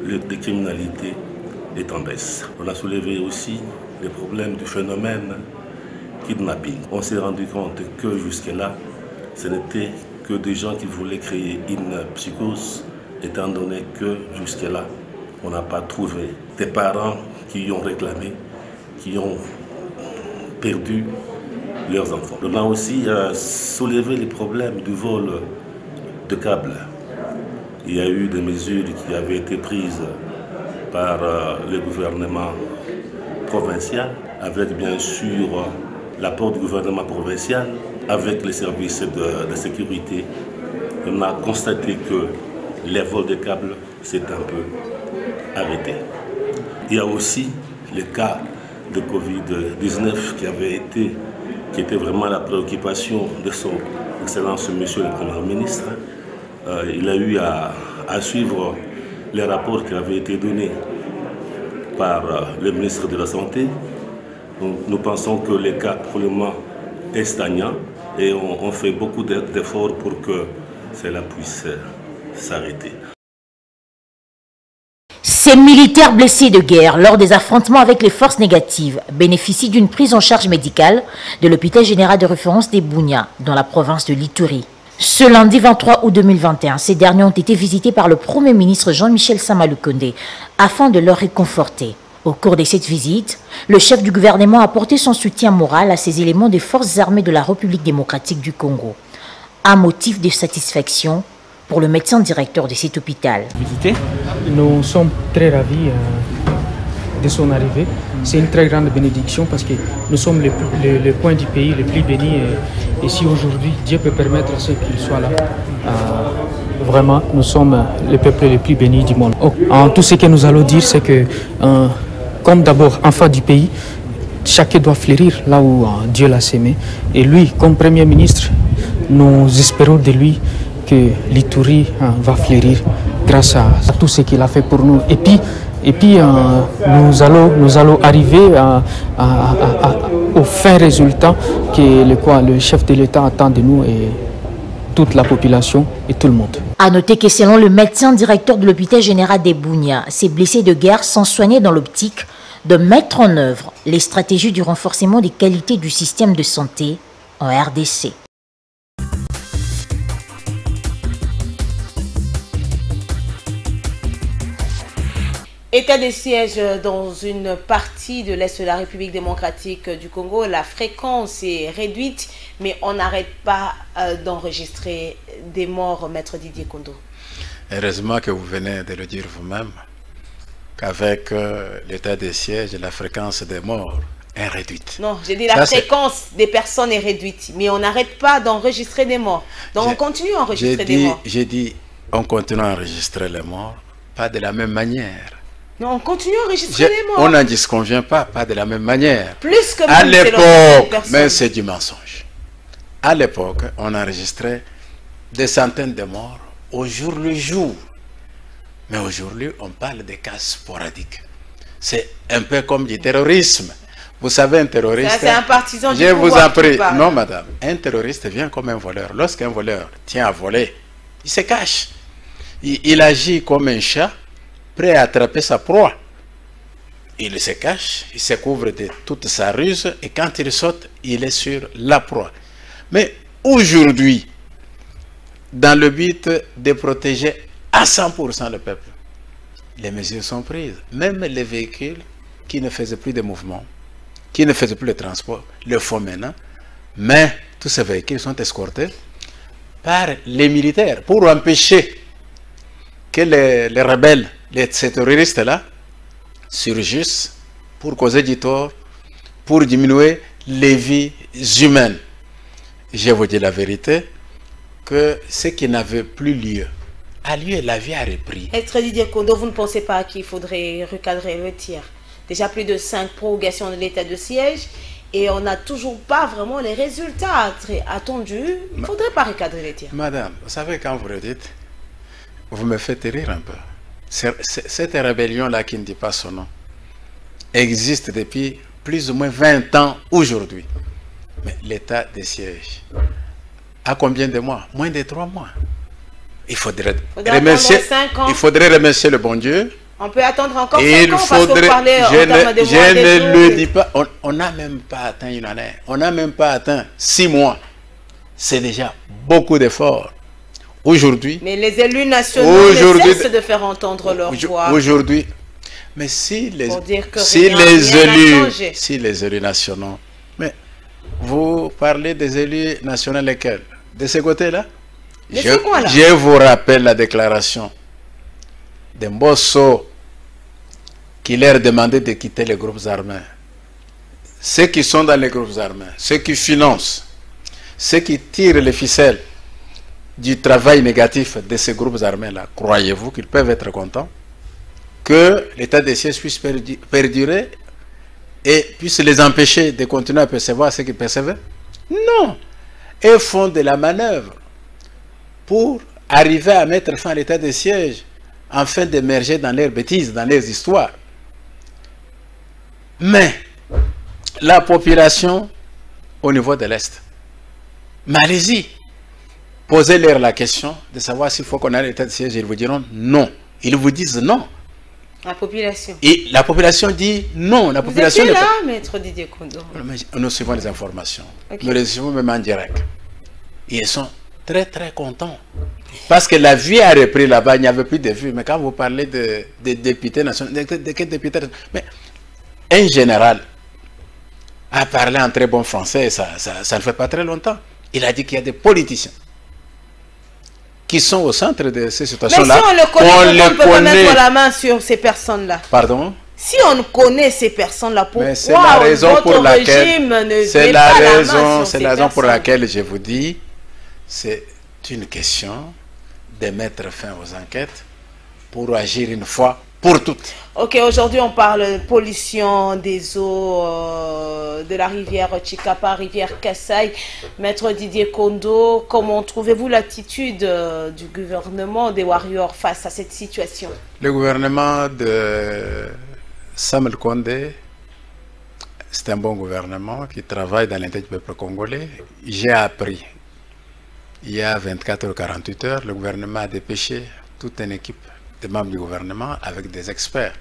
le de criminalité est en baisse. On a soulevé aussi les problèmes du phénomène kidnapping. On s'est rendu compte que jusque-là, ce n'était que des gens qui voulaient créer une psychose, étant donné que jusque-là, on n'a pas trouvé des parents qui ont réclamé, qui ont perdu leurs enfants. On a aussi soulevé les problèmes du vol de câbles. Il y a eu des mesures qui avaient été prises par le gouvernement provincial, avec bien sûr l'apport du gouvernement provincial, avec les services de sécurité. On a constaté que les vols de câbles s'est un peu arrêté. Il y a aussi le cas de Covid-19 qui était vraiment la préoccupation de son Excellence Monsieur le Premier ministre. Il a eu à suivre les rapports qui avaient été donnés par le ministre de la Santé. Nous pensons que le cas pour le moment est stagnant et on fait beaucoup d'efforts pour que cela puisse s'arrêter. Ces militaires blessés de guerre lors des affrontements avec les forces négatives bénéficient d'une prise en charge médicale de l'hôpital général de référence des Bunia, dans la province de l'Ituri. Ce lundi 23 août 2021, ces derniers ont été visités par le Premier ministre Jean-Michel Samalukonde afin de leur réconforter. Au cours de cette visite, le chef du gouvernement a apporté son soutien moral à ces éléments des forces armées de la République démocratique du Congo. Un motif de satisfaction pour le médecin directeur de cet hôpital. Nous sommes très ravis de son arrivée. C'est une très grande bénédiction parce que nous sommes le point du pays le plus béni. Et si aujourd'hui Dieu peut permettre à ceux qu'il soit là, vraiment nous sommes le peuple le plus béni du monde. Tout ce que nous allons dire, c'est que comme d'abord enfant du pays, chacun doit fleurir là où Dieu l'a sémé. Et lui, comme Premier ministre, nous espérons de lui que l'Ituri va fleurir grâce à tout ce qu'il a fait pour nous. Et puis nous allons arriver au fin résultat que le chef de l'État attend de nous et toute la population et tout le monde. A noter que selon le médecin directeur de l'hôpital général des Bunia, ces blessés de guerre sont soignés dans l'optique de mettre en œuvre les stratégies du renforcement des qualités du système de santé en RDC. État de siège dans une partie de l'Est de la République démocratique du Congo. La fréquence est réduite, mais on n'arrête pas d'enregistrer des morts, Maître Didier Kondo. Heureusement que vous venez de le dire vous-même, qu'avec l'état de siège, la fréquence des morts est réduite. Non, j'ai dit la fréquence des personnes est réduite, mais on n'arrête pas d'enregistrer des morts. Donc on continue à enregistrer des morts. J'ai dit, on continue à enregistrer les morts, pas de la même manière. Non, on continue à enregistrer les morts. On n'en disconvient pas de la même manière. Plus que à l'époque, mais c'est du mensonge. À l'époque, on enregistrait des centaines de morts au jour le jour. Mais aujourd'hui, on parle de cas sporadiques. C'est un peu comme du terrorisme. Vous savez, un terroriste... C'est un partisan du pouvoir. Je vous en prie. Non, madame. Un terroriste vient comme un voleur. Lorsqu'un voleur tient à voler, il se cache. Il agit comme un chat, prêt à attraper sa proie. Il se cache, il se couvre de toute sa ruse et quand il saute, il est sur la proie. Mais aujourd'hui, dans le but de protéger à 100% le peuple, les mesures sont prises. Même les véhicules qui ne faisaient plus de mouvement, qui ne faisaient plus le transport, le font maintenant. Mais tous ces véhicules sont escortés par les militaires pour empêcher que les rebelles, ces terroristes-là, surgissent pour causer du tort, pour diminuer les vies humaines. Je vous dis la vérité, que ce qui n'avait plus lieu a lieu, la vie a repris. Maître Didier Kondo, vous ne pensez pas qu'il faudrait recadrer le tir? Déjà plus de 5 prorogations de l'état de siège et on n'a toujours pas vraiment les résultats attendus. Il ne faudrait pas recadrer le tir. Madame, vous savez, quand vous le dites, vous me faites rire un peu. Cette rébellion-là qui ne dit pas son nom existe depuis plus ou moins 20 ans aujourd'hui. Mais l'état de siège À combien de mois? Moins de 3 mois. Il faudrait remercier le bon Dieu. On peut attendre encore 5 ans parce que vous parlez en termes de mois. Je ne le dis pas. On n'a même pas atteint une année. On n'a même pas atteint 6 mois. C'est déjà beaucoup d'efforts. Aujourd'hui. Mais les élus nationaux ne cessent de faire entendre leur voix. Aujourd'hui. Mais si les élus nationaux. Mais vous parlez des élus nationaux lesquels? De ce côté-là? Je vous rappelle la déclaration de Mbosso qui leur demandait de quitter les groupes armés. Ceux qui sont dans les groupes armés, ceux qui financent, ceux qui tirent les ficelles du travail négatif de ces groupes armés-là, croyez-vous qu'ils peuvent être contents que l'état des sièges puisse perdurer et puisse les empêcher de continuer à percevoir ce qu'ils percevaient? Non. Ils font de la manœuvre pour arriver à mettre fin à l'état de siège, afin d'émerger dans leurs bêtises, dans leurs histoires. Mais la population au niveau de l'Est, mais allez-y, posez-leur la question de savoir s'il faut qu'on ait l'état de siège, ils vous diront non. Ils vous disent non. La population. Et la population dit non. La population vous étiez là, maître Didier Kondo? Nous suivons les informations. Okay. Nous les suivons même en direct. Ils sont très très contents. Parce que la vie a repris là-bas, il n'y avait plus de vues. Mais quand vous parlez de députés nationaux, de quel député? Mais un général a parlé en très bon français, ça ne fait pas très longtemps. Il a dit qu'il y a des politiciens qui sont au centre de ces situations-là. Mais si on le connaît, on ne peut pas mettre la main sur ces personnes-là. Pardon? Si on connaît ces personnes-là, pourquoi c'est la raison pour laquelle c'est la raison pour laquelle je vous dis, c'est une question de mettre fin aux enquêtes pour agir une fois pour toutes. Ok, aujourd'hui on parle de pollution des eaux de la rivière Chikapa, rivière Kassai. Maître Didier Kondo, comment trouvez-vous l'attitude du gouvernement des Warriors face à cette situation? Le gouvernement de Samuel Kondé, c'est un bon gouvernement qui travaille dans l'intérêt du peuple congolais. J'ai appris, il y a 24 ou 48 heures, le gouvernement a dépêché toute une équipe de membres du gouvernement avec des experts.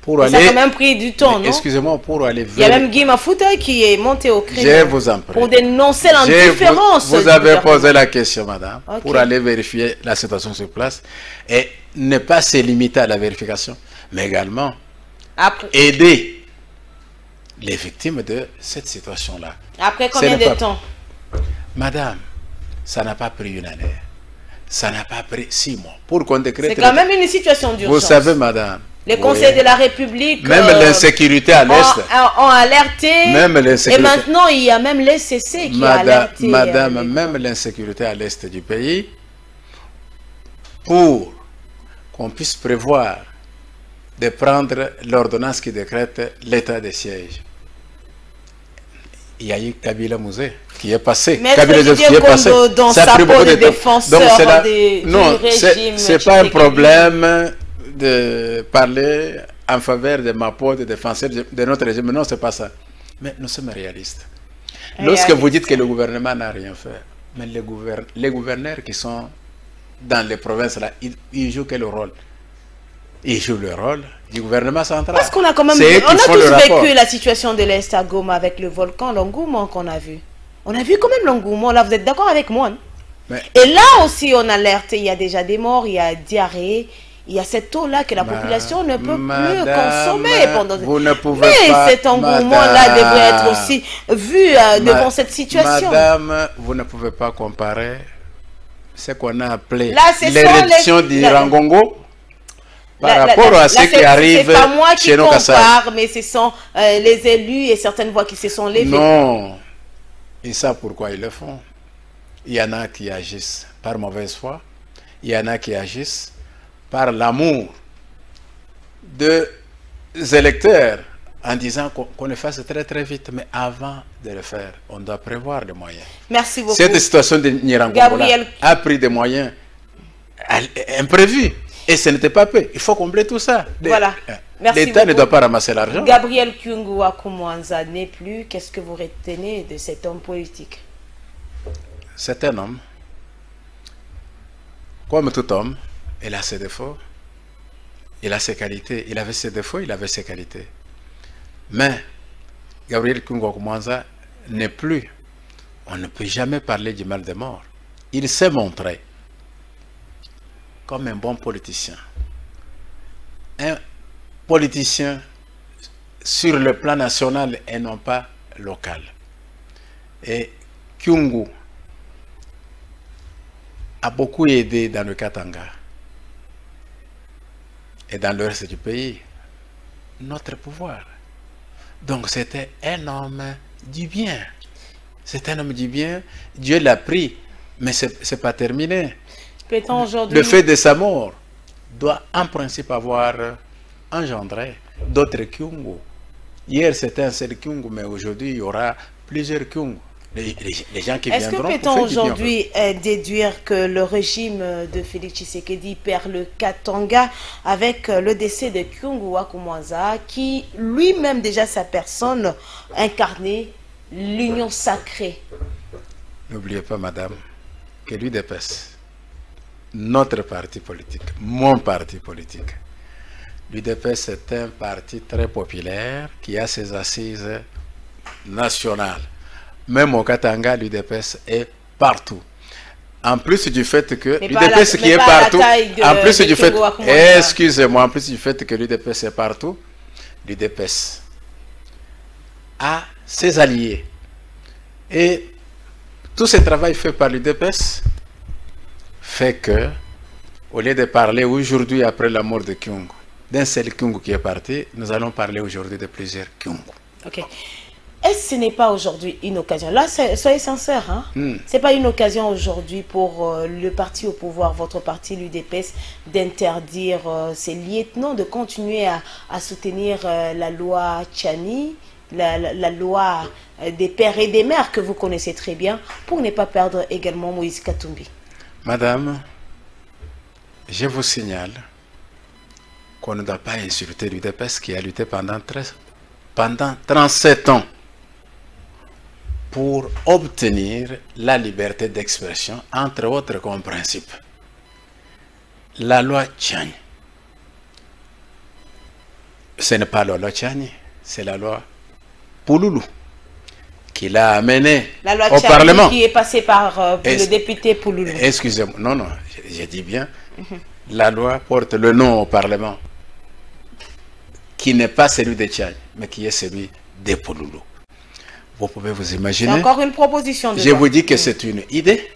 Pour aller, ça a quand même pris du temps, non? Excusez-moi, pour aller vérifier. Il y a même Guy Mafuta qui est monté au créneau. Je vous en prie. Pour dénoncer l'indifférence. Vous avez posé la question, madame, pour aller vérifier la situation sur place et ne pas se limiter à la vérification, mais également aider les victimes de cette situation-là. Après combien de temps? Madame, ça n'a pas pris une année. Ça n'a pas pris 6 mois. Pour qu'on décrète. C'est quand même une situation d'urgence. Vous savez, madame. Les conseils de la République. Même l'insécurité à l'Est. Ont alerté. Même l'insécurité. Et maintenant, il y a même l'ECC qui a alerté. Madame, même l'insécurité à l'Est du pays, pour qu'on puisse prévoir de prendre l'ordonnance qui décrète l'état de siège. Il y a eu Kabila Mouzé qui est passé. Kabila qui est passé. Dans sa peau de défenseur non, c'est pas un problème de parler en faveur de ma peau de défenseur de notre régime. Non, c'est pas ça. Mais nous sommes réalistes. Lorsque vous dites que le gouvernement n'a rien fait, mais les gouverneurs qui sont dans les provinces là, ils jouent quel rôle? Ils jouent le rôle du gouvernement central. Parce qu'on a quand même tous vécu la situation de l'Est à Goma avec le volcan, l'engouement qu'on a vu. On a vu quand même l'engouement, là vous êtes d'accord avec moi, non? Et là aussi on alerte, il y a déjà des morts, il y a diarrhée, il y a cette eau-là que la population ne peut plus consommer pendant... Mais cet engouement-là devrait être aussi vu devant cette situation. Madame, vous ne pouvez pas comparer ce qu'on a appelé l'éruption d'Irangongo par rapport à ce qui arrive c'est pas moi chez nos compare, mais ce sont les élus et certaines voix qui se sont levées. Non. Et ça, pourquoi ils le font? Il y en a qui agissent par mauvaise foi. Il y en a qui agissent par l'amour des électeurs en disant qu'on le fasse très très vite. Mais avant de le faire, on doit prévoir des moyens. Merci beaucoup. Cette situation de Nirangongo a pris des moyens imprévus. Et ce n'était pas peu. Il faut combler tout ça. Voilà. L'État ne doit pas ramasser l'argent. Gabriel Kyungu Akumwanza n'est plus. Qu'est-ce que vous retenez de cet homme politique? c'est un homme. Comme tout homme, il a ses défauts, il a ses qualités. Il avait ses défauts, il avait ses qualités. Mais Gabriel Kungwa-Kumwanza n'est plus. On ne peut jamais parler du mal des morts. Il s'est montré comme un bon politicien. Un politicien sur le plan national et non pas local. Et Kyungu a beaucoup aidé dans le Katanga et dans le reste du pays notre pouvoir. Donc c'était un homme du bien. C'est un homme du bien. Dieu l'a pris, mais ce n'est pas terminé. Le fait de sa mort doit en principe avoir engendré d'autres Kyungu. Hier c'était un seul Kyungu, mais aujourd'hui il y aura plusieurs Kyungu. Les gens qui viendront. Est-ce que peut-on aujourd'hui déduire que le régime de Félix Tshisekedi perd le Katanga avec le décès de Kungwa-Kumwanza, qui lui-même déjà sa personne incarnait l'union sacrée? N'oubliez pas, madame, que l'UDPS, notre parti politique, mon parti politique, l'UDPS est un parti très populaire qui a ses assises nationales. Même au Katanga, l'UDPS est partout. En plus du fait que l'UDPS qui est partout, en plus du fait, excusez-moi, en plus du fait que l'UDPS est partout, l'UDPS a ses alliés. Et tout ce travail fait par l'UDPS fait que, au lieu de parler aujourd'hui après la mort de Kyungu, d'un seul Kyungu qui est parti, nous allons parler aujourd'hui de plusieurs Kyungu. Ok. Est-ce que ce n'est pas aujourd'hui une occasion? Là, soyez sincères, hein? Ce n'est pas une occasion aujourd'hui pour le parti au pouvoir, votre parti, l'UDPS, d'interdire ses lieutenants de continuer à soutenir la loi Tchani, la loi des pères et des mères que vous connaissez très bien, pour ne pas perdre également Moïse Katumbi? Madame, je vous signale qu'on ne doit pas insulter l'UDPS qui a lutté pendant 37 ans pour obtenir la liberté d'expression, entre autres comme principe. La loi Tchani. Ce n'est pas la loi Tchani, c'est la loi Pouloulou qui l'a amené au Parlement. Qui est passée par le député Pouloulou. Excusez-moi, non, je dis bien, la loi porte le nom au Parlement, qui n'est pas celui de Tchani, mais qui est celui de Pouloulou. Vous pouvez vous imaginer. C'est encore une proposition de loi. Je vous dis que c'est une idée,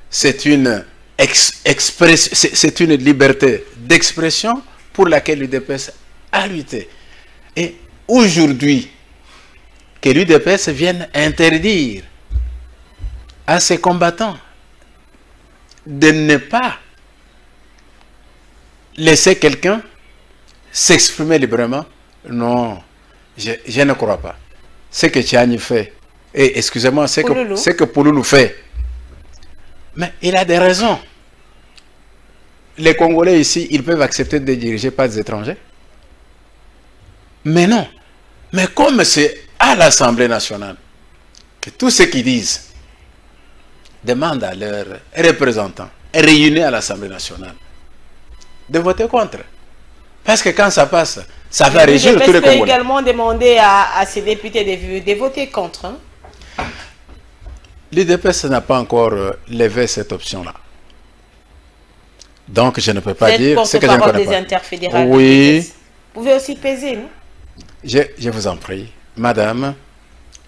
c'est une expression, c'est une liberté d'expression pour laquelle l'UDPS a lutté. Et aujourd'hui, que l'UDPS vienne interdire à ses combattants de ne pas laisser quelqu'un s'exprimer librement, non, je ne crois pas. Ce que Tchani fait, et excusez-moi, ce que Pouloulou fait, mais il a des raisons. Les Congolais ici, ils peuvent accepter de diriger par des étrangers? Mais non. Mais comme c'est à l'Assemblée nationale que tous ceux qui disent demandent à leurs représentants réunis à l'Assemblée nationale de voter contre. Parce que quand ça passe, ça va régir tous les Congolais. Il peut également demander à ses députés de voter contre. Hein? L'UDPS n'a pas encore levé cette option-là. Donc je ne peux pas dire ce que je ne connais pas. Des interfédérales. Oui. Vous pouvez aussi peser, non? Je vous en prie. Madame,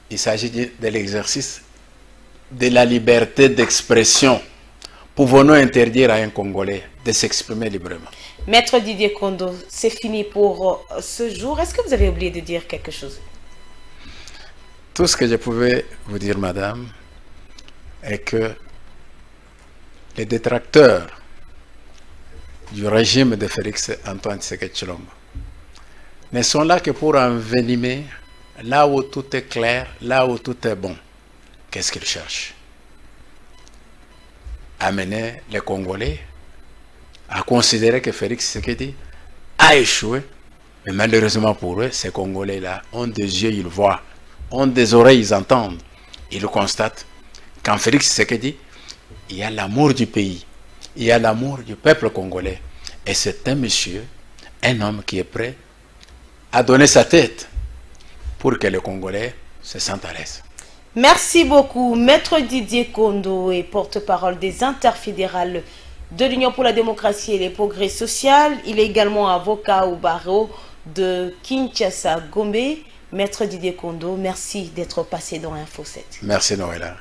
il s'agit de l'exercice de la liberté d'expression. Pouvons-nous interdire à un Congolais de s'exprimer librement? Maître Didier Kondo, c'est fini pour ce jour. Est-ce que vous avez oublié de dire quelque chose? Tout ce que je pouvais vous dire, madame, est que les détracteurs du régime de Félix Antoine Tshisekedi Tshilombo ne sont là que pour envenimer là où tout est clair, là où tout est bon. Qu'est-ce qu'ils cherchent? Amener les Congolais à considérer que Félix Tshisekedi a échoué. Mais malheureusement pour eux, ces Congolais-là ont des yeux, ils voient, ont des oreilles, ils entendent. Ils constatent quand Félix Tshisekedi, il y a l'amour du pays, il y a l'amour du peuple congolais. Et c'est un monsieur, un homme qui est prêt à donner sa tête pour que les Congolais se sentent à l'aise. Merci beaucoup. Maître Didier Kondo est porte-parole des interfédérales de l'Union pour la démocratie et les progrès sociaux. Il est également avocat au barreau de Kinshasa Gombe. Maître Didier Kondo, merci d'être passé dans Info 7. Merci Noëlla.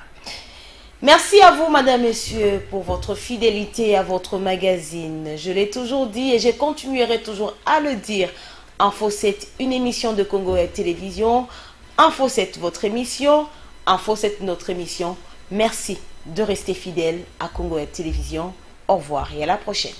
Merci à vous, madame, messieurs, pour votre fidélité à votre magazine. Je l'ai toujours dit et je continuerai toujours à le dire. Info 7, une émission de Congo Web Télévision. Info 7, votre émission. Info 7, notre émission. Merci de rester fidèle à Congo Web Télévision. Au revoir et à la prochaine.